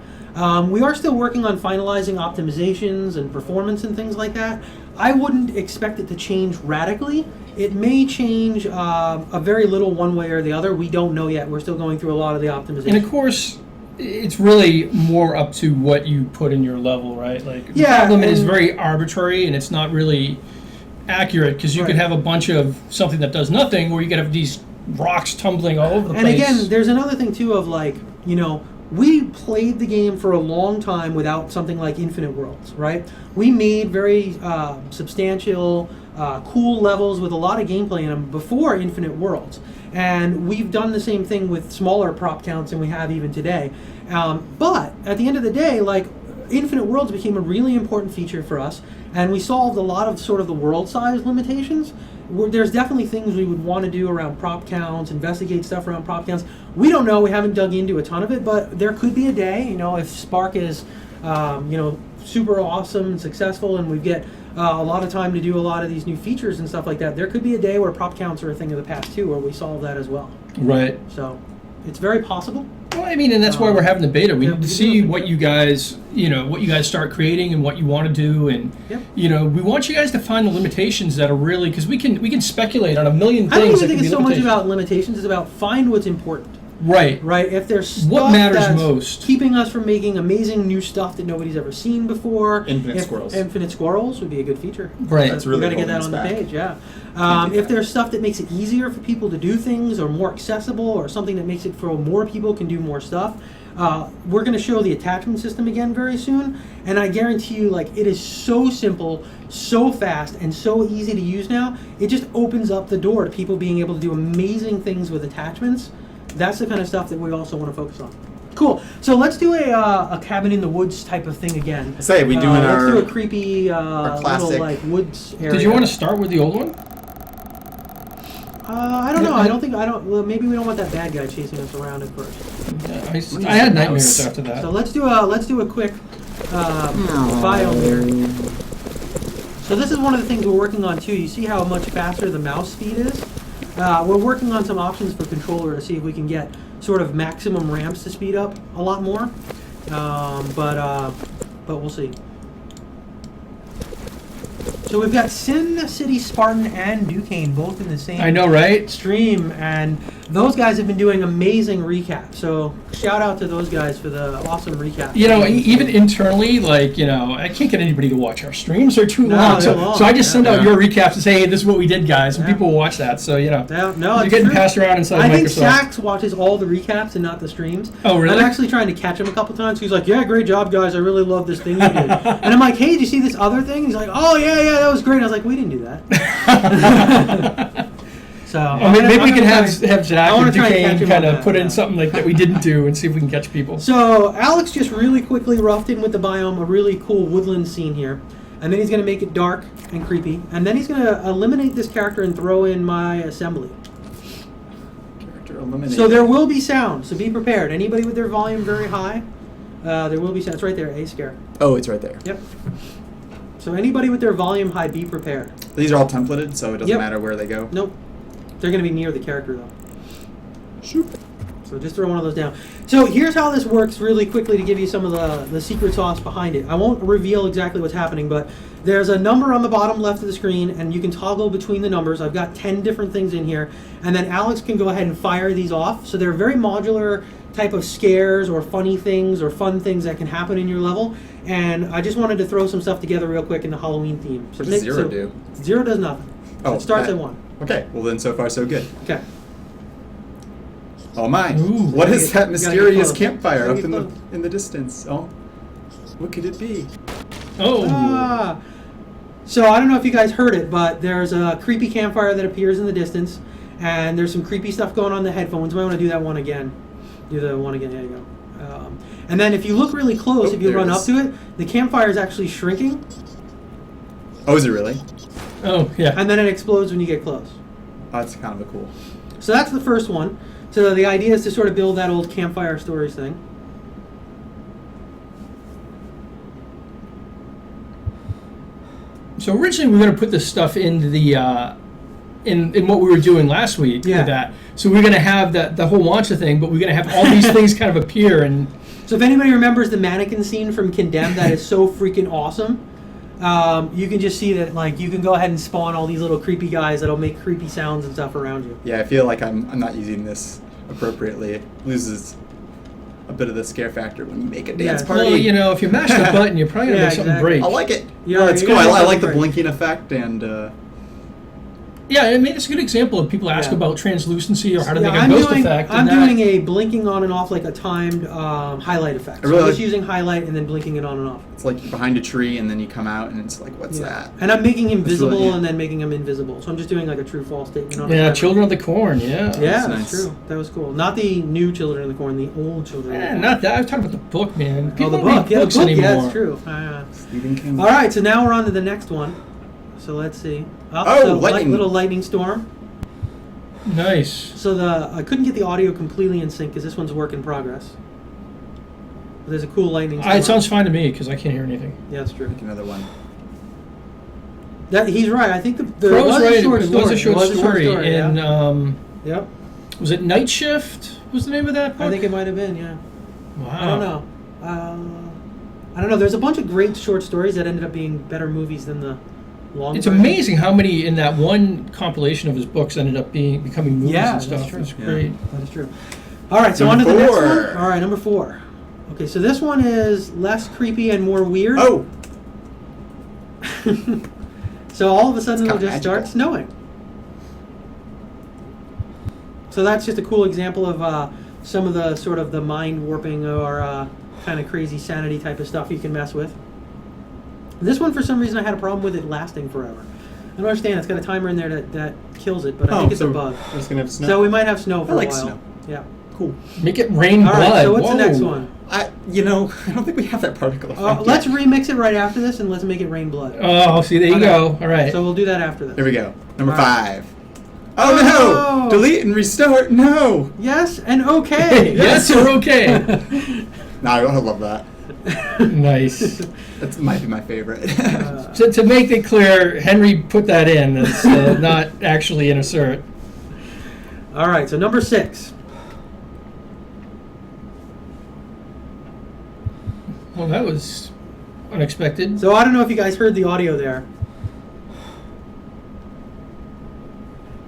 S2: We are still working on finalizing optimizations and performance and things like that. I wouldn't expect it to change radically. It may change a very little one way or the other. We don't know yet. We're still going through a lot of the optimization.
S3: And of course, it's really more up to what you put in your level, right? Like the prop limit is very arbitrary, and it's not really accurate, because you could have a bunch of something that does nothing, or you could have these rocks tumbling all over the place.
S2: And again, there's another thing too of like, we played the game for a long time without something like Infinite Worlds, right? We made very substantial, cool levels with a lot of gameplay in them before Infinite Worlds. And we've done the same thing with smaller prop counts than we have even today. But at the end of the day, like, Infinite Worlds became a really important feature for us, and we solved a lot of sort of the world size limitations. there's definitely things we would want to do around prop counts, investigate stuff around prop counts. We don't know. We haven't dug into a ton of it, but there could be a day, if Spark is, super awesome and successful, and we get a lot of time to do a lot of these new features and stuff like that. There could be a day where prop counts are a thing of the past too, where we solve that as well.
S3: Right.
S2: So it's very possible.
S3: Well, I mean, and that's why we're having the beta. We
S2: yeah,
S3: need to
S2: we
S3: see
S2: do.
S3: what you guys, what you guys start creating and what you want to do, and
S2: Yep.
S3: we want you guys to find the limitations that are really, because we can speculate on a million
S2: I don't
S3: things.
S2: even think
S3: that
S2: it's so
S3: can be
S2: much
S3: limitations.
S2: about limitations. It's about find what's important.
S3: Right.
S2: Right? If there's stuff
S3: What matters
S2: that's
S3: most?
S2: keeping us from making amazing new stuff that nobody's ever seen before.
S1: Infinite squirrels.
S2: Infinite squirrels would be a good feature.
S3: Right.
S1: That's really
S2: we got to get that
S1: holding
S2: on
S1: us
S2: the
S1: back.
S2: page, yeah.
S1: Can't do
S2: If
S1: that.
S2: there's stuff that makes it easier for people to do things, or more accessible, or something that makes it so more people can do more stuff, we're going to show the attachment system again very soon. And I guarantee you, it is so simple, so fast, and so easy to use now. It just opens up the door to people being able to do amazing things with attachments. That's the kind of stuff that we also want to focus on. Cool. So let's do a cabin in the woods type of thing again.
S1: I say we doing
S2: let's
S1: our
S2: do a creepy
S1: classic-
S2: little woods area.
S3: Did you want to start with the old one?
S2: I don't know. Well, maybe we don't want that bad guy chasing us around at first.
S3: I had nightmares
S1: Mouse.
S3: after that.
S2: So let's do a quick biome here. So this is one of the things we're working on too. You see how much faster the mouse speed is? We're working on some options for controller to see if we can get sort of maximum ramps to speed up a lot more. But we'll see. So we've got Sin City Spartan and Duquesne both in the same
S3: I know, right?
S2: stream, and those guys have been doing amazing recaps. So shout out to those guys for the awesome recap.
S3: Even internally, I can't get anybody to watch our streams. They're too
S2: No,
S3: long.
S2: they're
S3: So,
S2: long,
S3: so I just send out
S1: yeah.
S3: your recaps and say, hey, this is what we did, guys. And
S2: Yeah.
S3: people will watch that. So,
S2: No,
S3: you're
S2: it's
S3: getting
S2: true.
S3: passed around inside
S2: I think
S3: Microsoft.
S2: Sax watches all the recaps and not the streams.
S3: Oh, really?
S2: I'm actually trying to catch him a couple times. He's like, "Yeah, great job, guys. I really love this thing you did." And I'm like, "Hey, did you see this other thing?" He's like, "Oh yeah, that was great." And I was like, "We didn't do that." So
S3: Maybe we can have Zach
S2: I wanna
S3: and
S2: try and catch
S3: Duquesne
S2: him
S3: kind
S2: on
S3: of
S2: that,
S3: put
S2: yeah.
S3: in something like that we didn't do and see if we can catch people.
S2: So Alex just really quickly roughed in with the biome a really cool woodland scene here, and then he's going to make it dark and creepy, and then he's going to eliminate this character and throw in my assembly.
S1: Character eliminated.
S2: So there will be sound, so be prepared. Anybody with their volume very high, there will be sound. It's right there, A scare.
S1: Oh, it's right there.
S2: Yep. So anybody with their volume high, be prepared.
S1: These are all templated, so it doesn't
S2: Yep.
S1: matter where they go.
S2: Nope. They're going to be near the character, though.
S1: Shoot.
S2: So just throw one of those down. So here's how this works really quickly to give you some of the secret sauce behind it. I won't reveal exactly what's happening, but there's a number on the bottom left of the screen, and you can toggle between the numbers. I've got 10 different things in here, and then Alex can go ahead and fire these off. So they're very modular type of scares or funny things or fun things that can happen in your level. And I just wanted to throw some stuff together real quick in the Halloween theme. So
S1: What does 0 do?
S2: 0 does nothing.
S1: Oh,
S2: It starts
S1: that-
S2: at 1.
S1: Okay, well then so far so good.
S2: Okay.
S1: Oh my!
S3: Ooh.
S1: What is that
S2: Gotta get
S1: mysterious
S2: close.
S1: campfire
S2: Gotta
S1: up
S2: get
S1: in
S2: close.
S1: the distance? Oh, what could it be?
S3: Oh.
S2: Ah. So I don't know if you guys heard it, but there's a creepy campfire that appears in the distance, and there's some creepy stuff going on in the headphones. We might want to do that one again. Do the one again. There you go. And then if you look really close,
S1: Oh,
S2: if you
S1: there
S2: run
S1: it
S2: up
S1: is.
S2: to it, the campfire is actually shrinking,
S1: Oh, is it really?
S3: Oh, yeah.
S2: and then it explodes when you get close.
S1: Oh, that's kind of a cool.
S2: So that's the first one. So the idea is to sort of build that old campfire stories thing.
S3: So originally we were going to put this stuff into the in what we were doing last week
S2: Yeah.
S3: with that. So we're going to have the whole monster thing, but we're going to have all these things kind of appear and.
S2: So if anybody remembers the mannequin scene from Condemned, that is so freaking awesome. You can just see that, like, you can go ahead and spawn all these little creepy guys that'll make creepy sounds and stuff around you.
S1: Yeah, I feel like I'm not using this appropriately. It loses a bit of the scare factor when you make a dance
S2: Yeah.
S1: party.
S3: Well, you know, if you mash the button, you're probably going to
S2: Yeah,
S3: make something
S2: exactly.
S3: break.
S1: I like it.
S2: Yeah,
S1: No, it's
S2: you're
S1: cool.
S2: gonna
S1: I
S2: make
S1: like the
S2: something
S1: blinking effect and.
S3: Yeah, I mean, it's a good example of people ask
S2: Yeah.
S3: about translucency or how to
S2: Yeah,
S3: think of ghost
S2: doing,
S3: effect.
S2: I'm
S3: and that.
S2: doing a blinking on and off, like a timed highlight effect. So
S1: really
S2: I'm just
S1: like-
S2: using highlight and then blinking it on and off.
S1: It's like behind a tree, and then you come out, and it's like, what's
S2: Yeah.
S1: that?
S2: And I'm making him
S1: That's
S2: visible
S1: really neat.
S2: and then making him invisible. So I'm just doing like a true-false statement on
S3: Yeah,
S2: the
S3: Children of the Corn, yeah.
S2: Yeah,
S1: That's
S2: that's
S1: nice.
S2: true. That was cool. Not the new Children in the Corn, the old Children in the
S3: Yeah,
S2: Corn.
S3: not that. I was talking about the book, man.
S2: Oh,
S3: People
S2: the
S3: don't read
S2: book.
S3: books
S2: Yeah, the book.
S3: anymore.
S2: Yeah, it's true.
S1: Stephen King.
S2: All right, so now we're on to the next one. So let's see.
S1: Oh,
S2: so
S1: lightning.
S2: little lightning storm.
S3: Nice.
S2: So I couldn't get the audio completely in sync because this one's work in progress. But there's a cool lightning storm.
S3: It sounds fine to me because I can't hear anything.
S2: Yeah, that's true.
S1: Make another one.
S2: He's right. I think the
S3: Crow's
S2: was
S3: right.
S2: a short
S3: It
S2: story.
S3: was a short story. And
S2: yeah. Yep.
S3: was it Night Shift? Was the name of that book?
S2: I think it might have been. Yeah.
S3: Wow.
S2: I don't know. I don't know. There's a bunch of great short stories that ended up being better movies than the long.
S3: It's
S2: version.
S3: amazing how many in that one compilation of his books ended up becoming movies
S2: Yeah,
S3: and stuff.
S2: that's true.
S3: It's great.
S2: That is true. All right, so on to the next one. All right, number 4. Okay, so this one is less creepy and more weird.
S1: Oh,
S2: So all of a sudden
S1: It's
S2: it'll
S1: kinda
S2: just start
S1: magical.
S2: snowing. So that's just a cool example of some of the sort of the mind warping or kind of crazy sanity type of stuff you can mess with. This one, for some reason, I had a problem with it lasting forever. I don't understand. It's got a timer in there that kills it, but I think it's a bug.
S1: We're just gonna have snow.
S2: So we might have snow for
S1: I like
S2: a while.
S1: snow.
S2: Yeah.
S1: Cool.
S3: Make it rain
S2: All
S3: blood.
S2: right. So what's the
S3: Whoa.
S2: next one?
S1: I don't think we have that particle effect.
S2: Let's
S1: yet.
S2: remix it right after this, and let's make it rain blood.
S3: Oh, see, there you
S2: Okay.
S3: go. All right.
S2: So we'll do that after this.
S1: Here we go. Number
S2: All right.
S1: 5. Oh
S2: Oh.
S1: no! Delete and restart. No.
S2: Yes and okay.
S3: Yes, you're okay.
S1: No, I love that.
S3: Nice.
S1: That might be my favorite.
S3: To make it clear, Henry put that in. It's not actually an assert.
S2: All right. So number 6.
S3: Well, that was unexpected.
S2: So I don't know if you guys heard the audio there,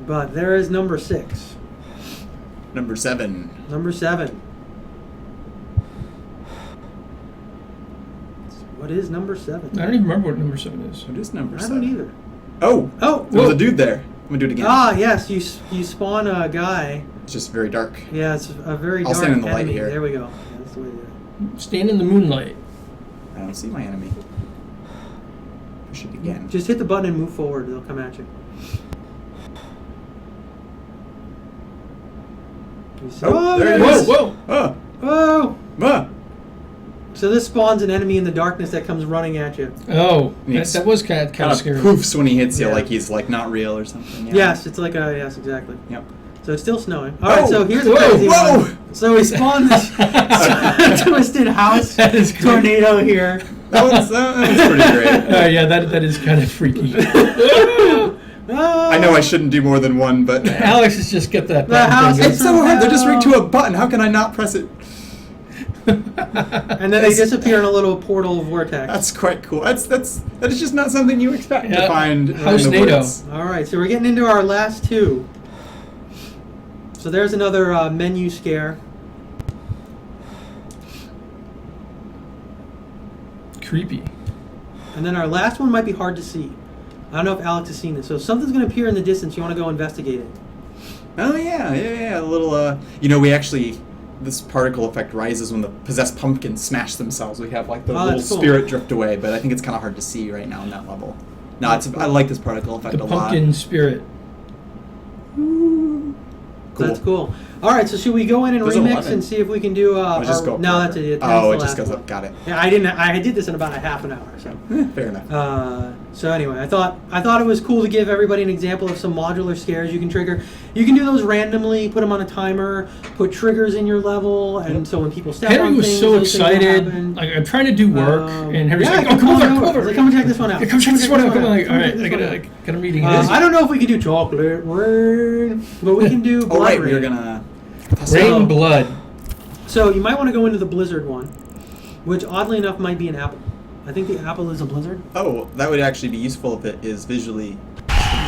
S2: but there is number 6.
S1: Number 7.
S2: Number 7. What is number 7?
S3: I don't even remember what number 7 is.
S1: What is number
S2: I
S1: 7?
S2: don't either.
S1: Oh,
S2: Oh,
S1: there was
S3: whoa.
S1: a dude there. I'm gonna do it again.
S2: Ah, yes. You spawn a guy.
S1: It's just very dark.
S2: Yeah, it's a very
S1: I'll
S2: dark
S1: stand in the light
S2: enemy.
S1: here.
S2: There we go. Yeah, that's the way to do it.
S3: Stand in the moonlight.
S1: I don't see my enemy. Push it again.
S2: Just hit the button and move forward. They'll come at you. You see-
S1: Oh, there it
S3: Whoa,
S1: is.
S3: whoa.
S1: Oh,
S2: Oh!
S1: ah.
S2: So this spawns an enemy in the darkness that comes running at you.
S3: Oh,
S1: Yes.
S3: that was kind
S1: Kind
S3: of
S1: of
S3: scary.
S1: poofs when he hits you,
S2: Yeah.
S1: like he's like not real or something. Yeah.
S2: Yes, it's like a yes, exactly.
S1: Yep.
S2: So it's still snowing. All right,
S1: Oh,
S2: so here's a
S3: whoa,
S2: crazy
S1: whoa.
S2: one. So we spawned this twisted house
S3: That is great.
S2: tornado here.
S1: That was pretty great.
S3: Yeah, that is kind of freaky.
S2: Ah!
S1: I know I shouldn't do more than one, but
S3: Alex has just got that
S2: The house
S3: button
S1: it's
S3: finger.
S1: so hard. They're just rigged to a button. How can I not press it?
S2: And then they disappear in a little portal vortex.
S1: That's quite cool. That is just not something you expect
S3: Yeah.
S1: to find
S3: House
S1: in the
S3: NATO.
S1: woods.
S2: All right, so we're getting into our last 2. So there's another menu scare.
S3: Creepy.
S2: And then our last one might be hard to see. I don't know if Alex has seen this. So if something's going to appear in the distance, you want to go investigate it.
S1: Oh yeah. A little. We actually. This particle effect rises when the possessed pumpkins smash themselves. We have like the
S2: Oh,
S1: little
S2: that's cool.
S1: spirit drift away, but I think it's kind of hard to see right now on that level. No, I like this particle effect
S3: The
S1: a lot.
S3: pumpkin spirit.
S1: Cool.
S2: That's cool. All right, so should we go in and
S1: There's
S2: remix
S1: 11.
S2: and see if we can do?
S1: Let's just go up
S2: no,
S1: further.
S2: that's it.
S1: Oh,
S2: That's
S1: it
S2: the
S1: just
S2: last
S1: goes
S2: one.
S1: up. Got it.
S2: Yeah, I didn't. I did this in about a half an hour. So.
S1: Fair enough.
S2: So anyway, I thought it was cool to give everybody an example of some modular scares you can trigger. You can do those randomly, put them on a timer, put triggers in your level, and so when people step
S3: Henry
S2: on
S3: was
S2: things,
S3: so
S2: those things will
S3: excited.
S2: happen.
S3: Like, I'm trying to do work, and Henry's
S2: yeah,
S3: like, "Oh, come over, come over.
S2: He's like, come and check this one out.
S3: Yeah, come check this one out. Come on, like,
S2: Come
S3: all
S2: check
S3: right,
S2: this
S3: I
S2: one out.
S3: got a meeting.
S2: I don't know if we can do chocolate rain, but we can do blood
S1: Oh right, we
S2: rain.
S1: were gonna.
S3: Rain blood.
S2: So you might want to go into the blizzard one, which oddly enough might be an apple. I think the apple is a blizzard.
S1: Oh, that would actually be useful if it is visually.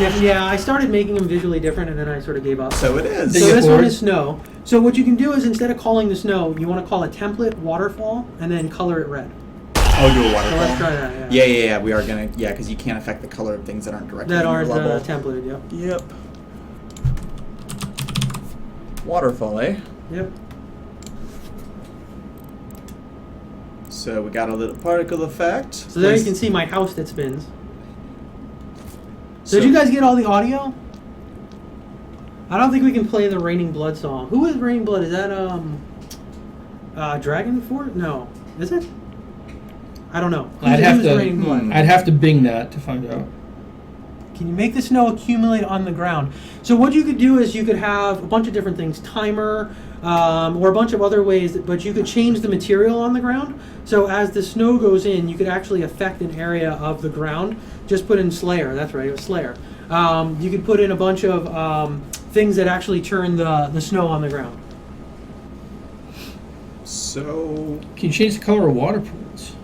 S2: Yeah, I started making them visually different, and then I sort of gave up.
S1: So it is.
S3: They
S2: So
S3: get
S2: this one
S3: bored.
S2: is snow. So what you can do is instead of calling the snow, you want to call a template waterfall, and then color it red.
S1: Oh, do a waterfall.
S2: So let's try that.
S1: Yeah. We are gonna. Yeah, because you can't affect the color of things that aren't directly
S2: That
S1: in
S2: aren't
S1: your level.
S2: templated. Yep.
S1: Yep. Waterfall, eh?
S2: Yep.
S1: So we got a little particle effect.
S2: So there you can see my house that spins. So did you guys get all the audio? I don't think we can play the Raining Blood song. Who is Raining Blood? Is that Dragon Fort? No. Is it? I don't know.
S3: I'd have
S2: Who's
S3: to.
S2: Raining Blood?
S3: I'd have to Bing that to find out.
S2: Can you make the snow accumulate on the ground? So what you could do is you could have a bunch of different things, timer, or a bunch of other ways, but you could change the material on the ground. So as the snow goes in, you could actually affect an area of the ground. Just put in Slayer, that's right, it was Slayer. You could put in a bunch of things that actually turn the snow on the ground.
S1: So
S3: Can you change the color of water pools?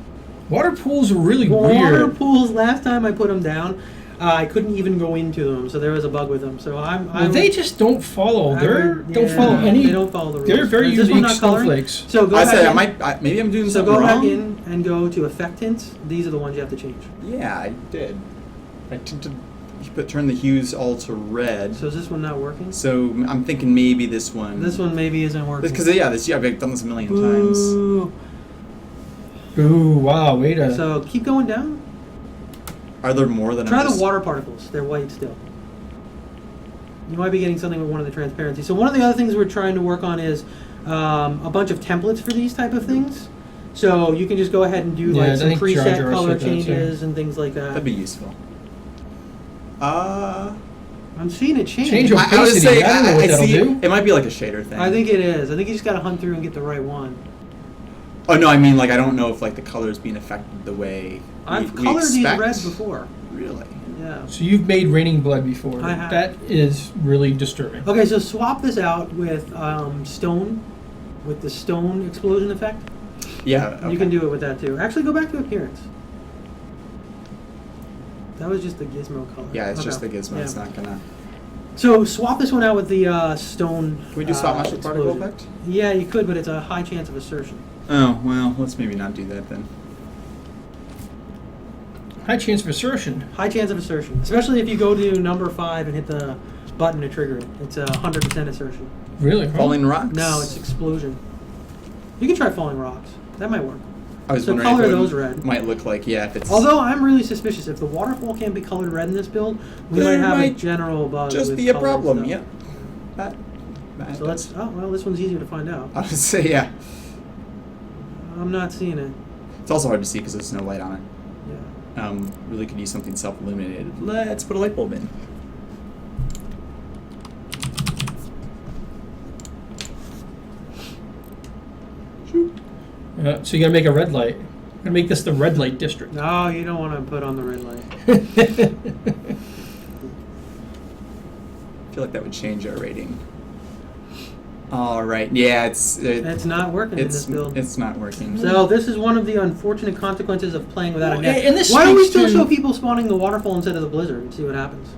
S3: Water pools are really
S2: Water
S3: weird.
S2: pools, last time I put them down, I couldn't even go into them, so there was a bug with them. So
S3: Well, they just don't follow. Don't follow
S2: They
S3: any.
S2: don't follow the rules.
S3: They're very
S2: Is this one
S3: unique
S2: not coloring?
S3: snowflakes.
S2: So go
S1: I
S2: back
S1: say
S2: in.
S1: maybe I'm doing
S2: So
S1: something
S2: go
S1: wrong.
S2: back in and go to Effect Hints. These are the ones you have to change.
S1: Yeah, I did. I tinted, turn the hues all to red.
S2: So is this one not working?
S1: So I'm thinking maybe this one.
S2: This one maybe isn't working.
S1: Because I've done this a million times.
S2: Ooh.
S3: Ooh, wow! Wait a.
S2: So keep going down.
S1: Are there more than
S2: Try
S1: I'm
S2: the
S1: just-
S2: water particles. They're white still. You might be getting something with one of the transparency. So one of the other things we're trying to work on is a bunch of templates for these type of things. So you can just go ahead and do
S3: Yeah, I
S2: like some
S3: think Jar
S2: preset
S3: Jar
S2: color
S3: said that,
S2: changes and things like that.
S1: That'd be useful.
S2: I'm seeing it change.
S3: Change
S1: I was
S3: opacity.
S1: saying,
S3: I don't know what
S1: I
S3: that'll
S1: see
S3: do.
S1: it might be like a shader thing.
S2: I think it is. I think you just got to hunt through and get the right one.
S1: Oh no, I mean like I don't know if like the color's being affected the way
S2: I've
S1: we
S2: colored these
S1: expect.
S2: red before.
S1: Really?
S2: Yeah.
S3: So you've made Raining Blood before.
S2: I have.
S3: That is really disturbing.
S2: Okay, so swap this out with stone, with the stone explosion effect.
S1: Yeah. Okay.
S2: You can do it with that too. Actually, go back to appearance. That was just the gizmo color.
S1: Yeah, it's
S2: Okay.
S1: just the gizmo.
S2: Yeah.
S1: It's not gonna.
S2: So swap this one out with the stone.
S1: Can we do swap master particle
S2: explosion.
S1: effect?
S2: Yeah, you could, but it's a high chance of assertion.
S1: Oh well, let's maybe not do that then.
S3: High chance of assertion.
S2: High chance of assertion, especially if you go to number 5 and hit the button to trigger it. It's a 100% assertion.
S3: Really?
S1: Falling rocks.
S2: No, it's explosion. You can try falling rocks. That might work.
S1: I was
S2: so
S1: wondering
S2: color
S1: if it
S2: those red.
S1: might look like if it's.
S2: Although I'm really suspicious, if the waterfall can't be colored red in this build, we
S1: There
S2: might have a
S1: might
S2: general bug.
S1: just
S2: with
S1: be a
S2: colored
S1: problem.
S2: stuff.
S1: Yep. That
S2: So let's. Oh well, this one's easier to find out.
S1: I would say yeah.
S2: I'm not seeing it.
S1: It's also hard to see because there's no light on it.
S2: Yeah.
S1: Really could use something self-illuminated. Let's put a light bulb in.
S3: So you gotta make a red light. Gonna make this the red light district.
S2: No, you don't want to put on the red light.
S1: I feel like that would change our rating. All right. Yeah,
S2: It's not working in this build.
S1: It's not working.
S2: So this is one of the unfortunate consequences of playing without
S3: Well,
S2: a net.
S3: and this
S2: Why don't we
S3: speaks
S2: still
S3: to-
S2: show people spawning the waterfall instead of the blizzard and see what happens?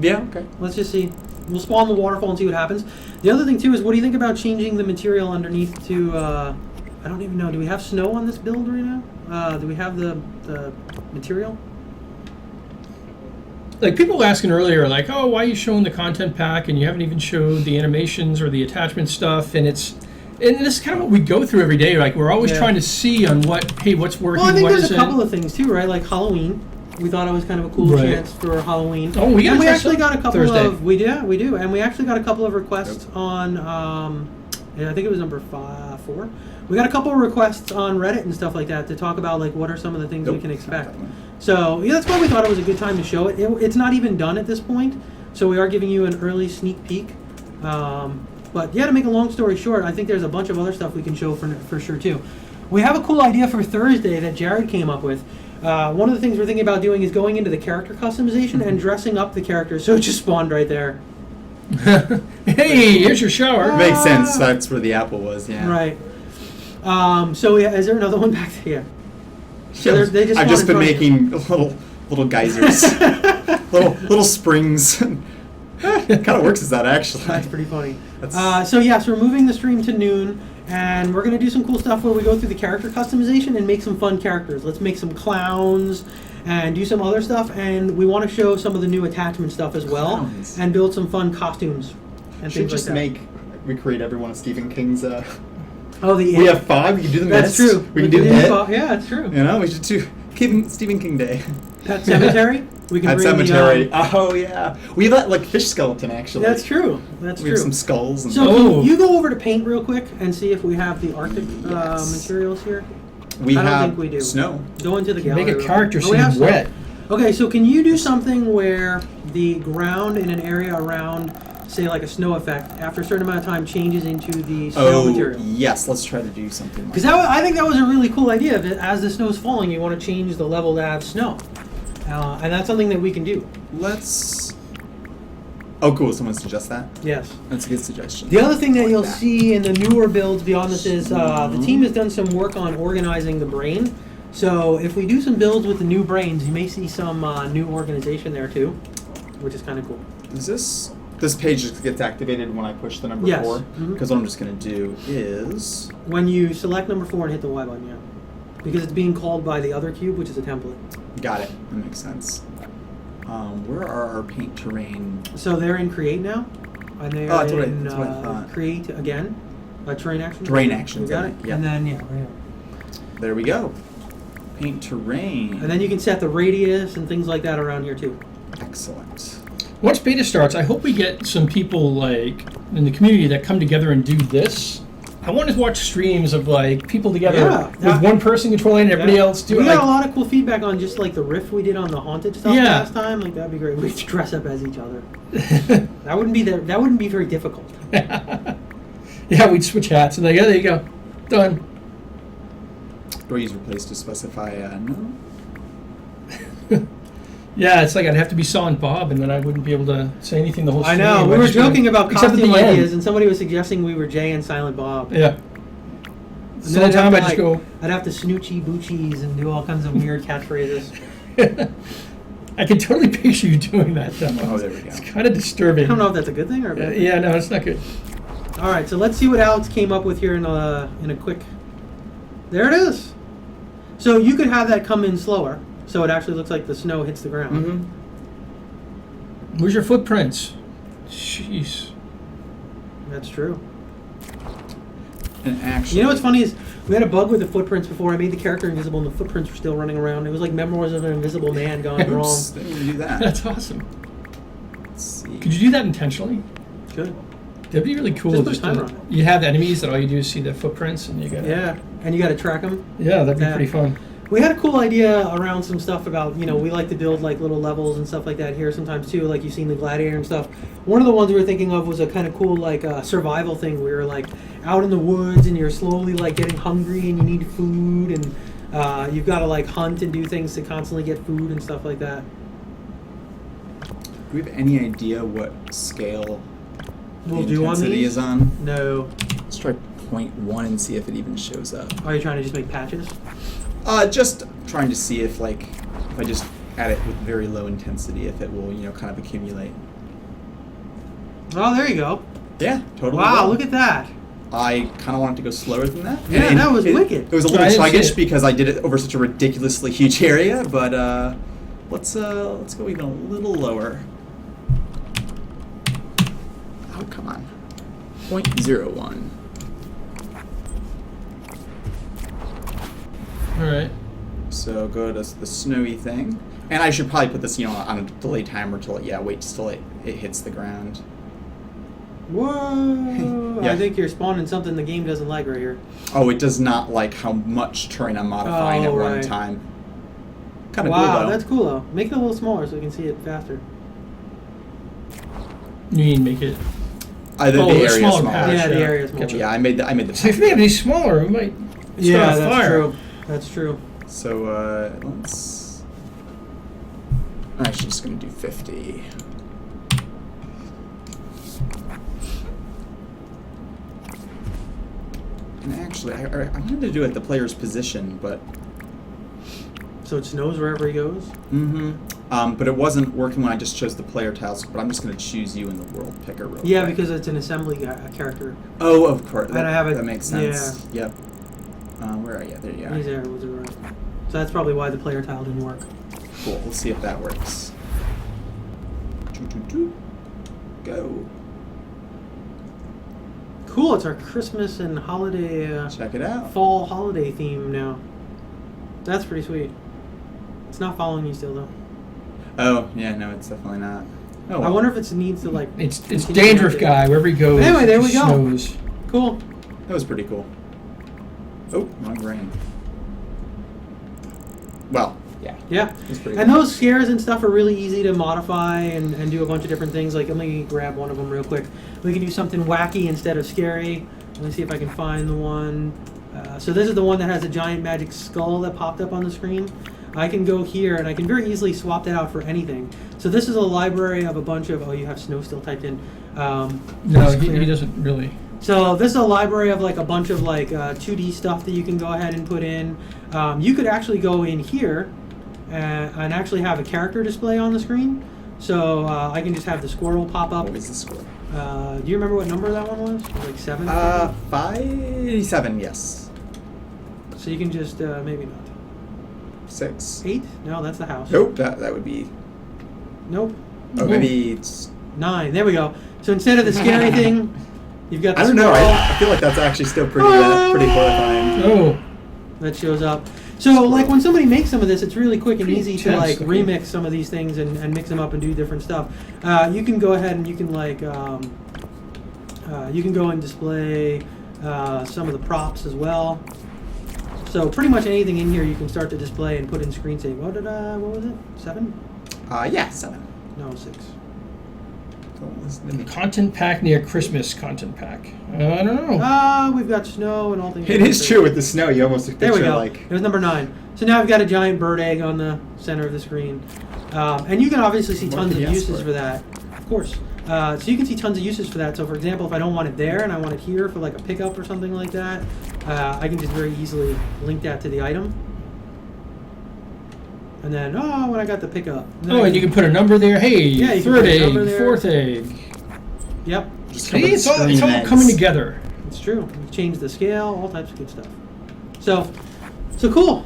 S1: Yeah. Okay.
S2: Let's just see. We'll spawn the waterfall and see what happens. The other thing too is, what do you think about changing the material underneath to? I don't even know. Do we have snow on this build right now? Do we have the material?
S3: Like people were asking earlier, like, oh, why are you showing the content pack and you haven't even showed the animations or the attachment stuff? And this is kind of what we go through every day. Like we're always trying to see on what's working.
S2: Well, I think
S3: what
S2: there's a
S3: isn't.
S2: couple of things too, right? Like Halloween. We thought it was kind of a cool
S3: Right.
S2: chance for Halloween.
S3: Oh, we
S2: and we
S3: got
S2: actually got a couple
S3: Thursday.
S2: of we do, and we actually got a couple of requests on. I think it was number 4. We got a couple of requests on Reddit and stuff like that to talk about like what are some of the things we can expect. So yeah, that's why we thought it was a good time to show it. It's not even done at this point, so we are giving you an early sneak peek. But yeah, to make a long story short, I think there's a bunch of other stuff we can show for sure too. We have a cool idea for Thursday that Jared came up with. One of the things we're thinking about doing is going into the character customization and dressing up the characters. So it just spawned right there.
S3: Hey, here's your shower.
S1: Makes sense. That's where the apple was. Yeah.
S2: Right. So yeah, is there another one back there? So they just
S1: I've
S2: spawn
S1: just
S2: in
S1: been
S2: front of you.
S1: making little geysers, little springs. Kind of works as that actually.
S2: That's pretty funny.
S1: That's-
S2: So yes, we're moving the stream to noon, and we're going to do some cool stuff where we go through the character customization and make some fun characters. Let's make some clowns and do some other stuff, and we want to show some of the new attachment stuff as well,
S1: Clowns.
S2: and build some fun costumes and
S1: Should
S2: things
S1: just
S2: like that.
S1: recreate every one of Stephen King's.
S2: Oh, the
S1: We have 5. We can do the
S2: That's
S1: Mist.
S2: true.
S1: We can do
S2: the
S1: It.
S2: Yeah, that's true.
S1: You know, we should do Stephen King Day.
S2: Pet Cemetery. We can
S1: At
S2: bring
S1: Cemetery.
S2: The,
S1: Oh yeah, we have that like fish skeleton actually.
S2: that's true. That's
S1: We
S2: true.
S1: have some skulls. And
S2: So
S3: Oh.
S2: can you go over to paint real quick and see if we have the Arctic
S1: Yes.
S2: materials here.
S1: we
S2: I don't
S1: have
S2: think we do.
S1: snow.
S2: Go into the gallery.
S3: Make a
S2: real
S3: character
S2: quick. Oh, we have
S3: seem
S2: some.
S3: wet.
S2: Okay, so can you do something where the ground in an area around, say, like a snow effect, after a certain amount of time changes into the snow material?
S1: Yes, let's try to do something like
S2: Because I think that was a really cool idea. That as the snow's falling, you want to change the level to have snow. And that's something that we can do.
S1: Let's... Oh, cool. Someone suggest that?
S2: Yes.
S1: That's a good suggestion.
S2: The other thing that
S1: Like
S2: you'll see in the newer builds beyond this is the team has done some work on organizing the brain. So if we do some builds with the new brains, you may see some new organization there too, which is kind of cool.
S1: Does this page just gets activated when I push the number
S2: Yes.
S1: 4?
S2: Mhm.
S1: Because what I'm just going to do is...
S2: When you select number 4 and hit the Y button, yeah. Because it's being called by the other cube, which is a template.
S1: Got it. That makes sense. Where are our paint terrain?
S2: So they're in create now, and they're
S1: Oh, that's what I-
S2: in
S1: that's what I thought.
S2: create again, terrain actions.
S1: Terrain actions,
S2: You got
S1: I
S2: it.
S1: think, yeah.
S2: And then right here.
S1: There we go. Paint terrain.
S2: And then you can set the radius and things like that around here too.
S1: Excellent.
S3: Once beta starts, I hope we get some people like in the community that come together and do this. I want to watch streams of like people together
S2: Yeah,
S3: with one person controlling and everybody else
S2: We
S3: doing.
S2: got
S3: Like,
S2: a lot of cool feedback on just like the riff we did on the haunted stuff
S3: Yeah.
S2: last time. Like that'd be great. We could dress up as each other. That wouldn't be very difficult.
S3: yeah, we'd switch hats and like, yeah, there you go, done.
S1: Do I use replace to specify no?
S3: Yeah, it's like I'd have to be Silent Bob, and then I wouldn't be able to say anything the whole
S2: I
S3: stream.
S2: know. We
S3: I'd
S2: were
S3: just be
S2: joking
S3: like-
S2: about
S3: except at
S2: costume
S3: the end.
S2: ideas, and somebody was suggesting we were Jay and Silent Bob.
S3: Yeah.
S2: And
S3: So
S2: then
S3: the time I
S2: I'd
S3: just
S2: have
S3: go.
S2: to, I'd have to snoochie boochies and do all kinds of weird catchphrases.
S3: I can totally picture you doing that though.
S1: Oh, there we go.
S3: It's kind of disturbing.
S2: I don't know if that's a good thing or a bad thing.
S3: Yeah, no, it's not good.
S2: All right, so let's see what Alex came up with here in a quick. There it is. So you could have that come in slower, so it actually looks like the snow hits the ground.
S1: Mm-hmm.
S3: Where's your footprints? Jeez.
S2: That's true.
S1: And actually...
S2: You know what's funny is we had a bug with the footprints before. I made the character invisible and the footprints were still running around. It was like Memoirs of an Invisible Man gone wrong.
S1: Oops, didn't mean to do that.
S3: That's awesome.
S1: Let's see.
S3: Could you do that intentionally?
S2: Good.
S3: That'd be really cool.
S2: Just put a
S3: Just
S2: timer
S3: to-
S2: on it.
S3: you have enemies that all you do is see their footprints, and you got
S2: Yeah, and you got to track them.
S3: Yeah, that'd be
S2: Yeah.
S3: pretty fun.
S2: We had a cool idea around some stuff about, we like to build like little levels and stuff like that here sometimes too, like you've seen the Gladiator and stuff. One of the ones we were thinking of was a kind of cool like survival thing where you're like out in the woods and you're slowly like getting hungry and you need food and you've got to like hunt and do things to constantly get food and stuff like that.
S1: Do we have any idea what scale
S2: We'll
S1: the
S2: do on
S1: intensity
S2: these?
S1: is on?
S2: No.
S1: Let's try 0.1 and see if it even shows up.
S2: Are you trying to just make patches?
S1: Just trying to see if I just add it with very low intensity, if it will, kind of accumulate.
S2: Oh, there you go.
S1: Yeah, totally.
S2: Wow,
S1: will.
S2: look at that.
S1: I kind of wanted to go slower than that.
S2: Yeah, that was wicked.
S1: It was a
S3: I
S1: little
S3: didn't see
S1: sluggish
S3: it.
S1: because I did it over such a ridiculously huge area, but let's go even a little lower. Oh, come on. 0.01.
S3: All right.
S1: So go to the snowy thing. And I should probably put this, on a delay timer till wait till it hits the ground.
S2: Whoa.
S1: Yeah.
S2: I think you're spawning something the game doesn't like right here.
S1: Oh, it does not like how much terrain I'm modifying at one
S2: right.
S1: time. Kind of
S2: Wow,
S1: cool though.
S2: that's cool though. Make it a little smaller so we can see it faster.
S3: You mean make it?
S1: The
S3: Oh,
S1: area
S3: a smaller
S1: smaller.
S3: patch.
S2: Yeah, the
S3: yeah.
S2: area is smaller.
S3: Gotcha.
S1: Yeah, I made the
S3: So if we have any smaller, we might start
S2: Yeah,
S3: a
S2: that's
S3: fire.
S2: true. That's true.
S1: So let's. I'm actually just gonna do 50. And actually, I wanted to do it at the player's position, but
S2: So it snows wherever he goes?
S1: but it wasn't working when I just chose the player tiles. But I'm just gonna choose you in the world picker real
S2: Yeah,
S1: quick.
S2: because it's an assembly character.
S1: Oh, of course.
S2: And I have it-
S1: that makes sense. Yep. Where are you? There you are.
S2: He's there, was it right? So that's probably why the player tile didn't work.
S1: Cool. Let's see if that works. Go.
S2: Cool, it's our Christmas and holiday,
S1: Check it out.
S2: fall holiday theme now. That's pretty sweet. It's not following you still though.
S1: Oh, yeah, no, it's definitely not. Oh,
S2: I
S1: well.
S2: wonder if it needs to like.
S3: It's
S2: continue
S3: dangerous
S2: to-
S3: guy wherever he goes.
S2: Anyway, there we go.
S3: snows.
S2: Cool.
S1: That was pretty cool. Oh, wrong brain. Well,
S2: Yeah.
S1: It's pretty
S2: And
S1: cool.
S2: those scares and stuff are really easy to modify and do a bunch of different things. Like, let me grab one of them real quick. We can do something wacky instead of scary. Let me see if I can find the one. So this is the one that has a giant magic skull that popped up on the screen. I can go here and I can very easily swap that out for anything. So this is a library of a bunch of, oh, you have snow still typed in.
S3: No,
S2: that's
S3: he
S2: clear.
S3: doesn't really.
S2: So this is a library of like a bunch of like 2D stuff that you can go ahead and put in. You could actually go in here and actually have a character display on the screen. So I can just have the squirrel pop up.
S1: What was the score?
S2: Do you remember what number that one was? Like 7?
S1: 587, yes.
S2: So you can just, maybe not.
S1: 6.
S2: 8? No, that's the house.
S1: Nope, that would be.
S2: Nope.
S1: Oh, maybe it's.
S2: 9. There we go. So instead of the scary thing, you've got the
S1: I don't know.
S2: squirrel
S1: I feel like that's actually still pretty pretty horrifying.
S3: Oh,
S2: that shows up. So like when somebody makes some of this, it's really quick and
S3: Pretty
S2: easy to
S3: intense,
S2: like
S3: okay.
S2: remix some of these things and mix them up and do different stuff. You can go ahead and you can like you can go and display some of the props as well. So pretty much anything in here you can start to display and put in screen save. What was it? 7?
S1: Yeah, 7.
S2: No, 6.
S3: content pack near Christmas content pack. I don't know.
S2: We've got snow and all things.
S1: It is true with the snow. You almost picture
S2: There we go.
S1: like.
S2: It was number 9. So now I've got a giant bird egg on the center of the screen. And you can obviously see
S1: What
S2: tons
S1: could
S2: of
S1: you ask
S2: uses
S1: for?
S2: for that. Of course. So you can see tons of uses for that. So for example, if I don't want it there and I want it here for like a pickup or something like that, I can just very easily link that to the item. And then, when I got the pickup.
S3: Oh, and you can put a number there. Hey,
S2: Yeah, you can
S3: third
S2: put a
S3: egg,
S2: number there.
S3: fourth egg.
S2: Yep,
S1: Just
S3: See,
S1: come with
S3: it's all
S1: screen eggs.
S3: coming together.
S2: it's true. You can change the scale, all types of good stuff. So cool.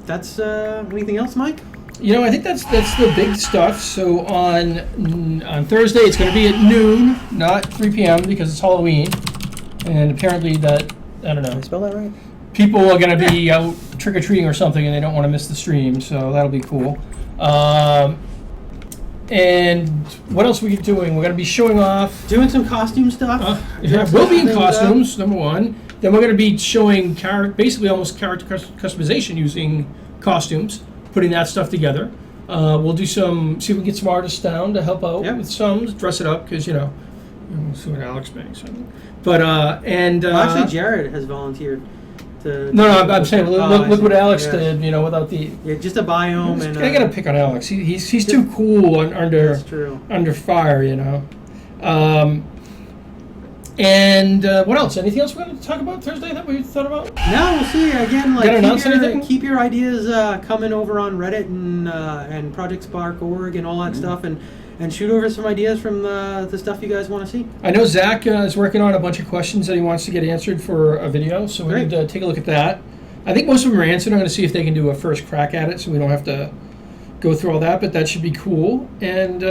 S2: That's anything else, Mike?
S3: You know, I think that's the big stuff. So on Thursday, it's going to be at noon, not 3 p.m. because it's Halloween, and apparently that I don't
S2: Did I
S3: know.
S2: spell that right?
S3: People are going to be out trick or treating or something, and they don't want to miss the stream, so that'll be cool. And what else are we doing? We're going to be showing off.
S2: Doing some costume stuff.
S3: We'll be in
S2: Things up.
S3: costumes, number one. Then we're going to be showing basically almost character customization using costumes, putting that stuff together. We'll do see if we can get some artists down to help out
S2: Yep.
S3: with some, dress it up, because, we'll see what Alex makes. But,
S2: Actually, Jared has volunteered to.
S3: no, I'm saying, look what Alex
S2: Yeah.
S3: did, without the...
S2: Yeah, just a biome and.
S3: I gotta pick on Alex. He's too cool
S2: That's true.
S3: under fire, And what else? Anything else we're going to talk about Thursday that we thought about?
S2: No, we'll see. Again,
S3: Gotta announce anything?
S2: keep your ideas coming over on Reddit and projectspark.org and all that stuff, and shoot over some ideas from the stuff you guys want to see.
S3: I know Zach is working on a bunch of questions that he wants to get answered for a video, so we
S2: Great.
S3: need to take a look at that. I think most of them are answered. I'm going to see if they can do a first crack at it, so we don't have to go through all that. But that should be cool. And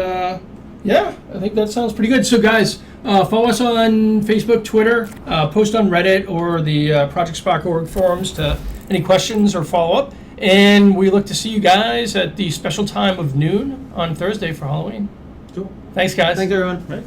S3: yeah, I think that sounds pretty good. So guys, follow us on Facebook, Twitter, post on Reddit or the projectspark.org forums to any questions or follow up. And we look to see you guys at the special time of noon on Thursday for Halloween.
S2: Cool.
S3: Thanks, guys.
S2: Thanks, everyone.
S3: Right.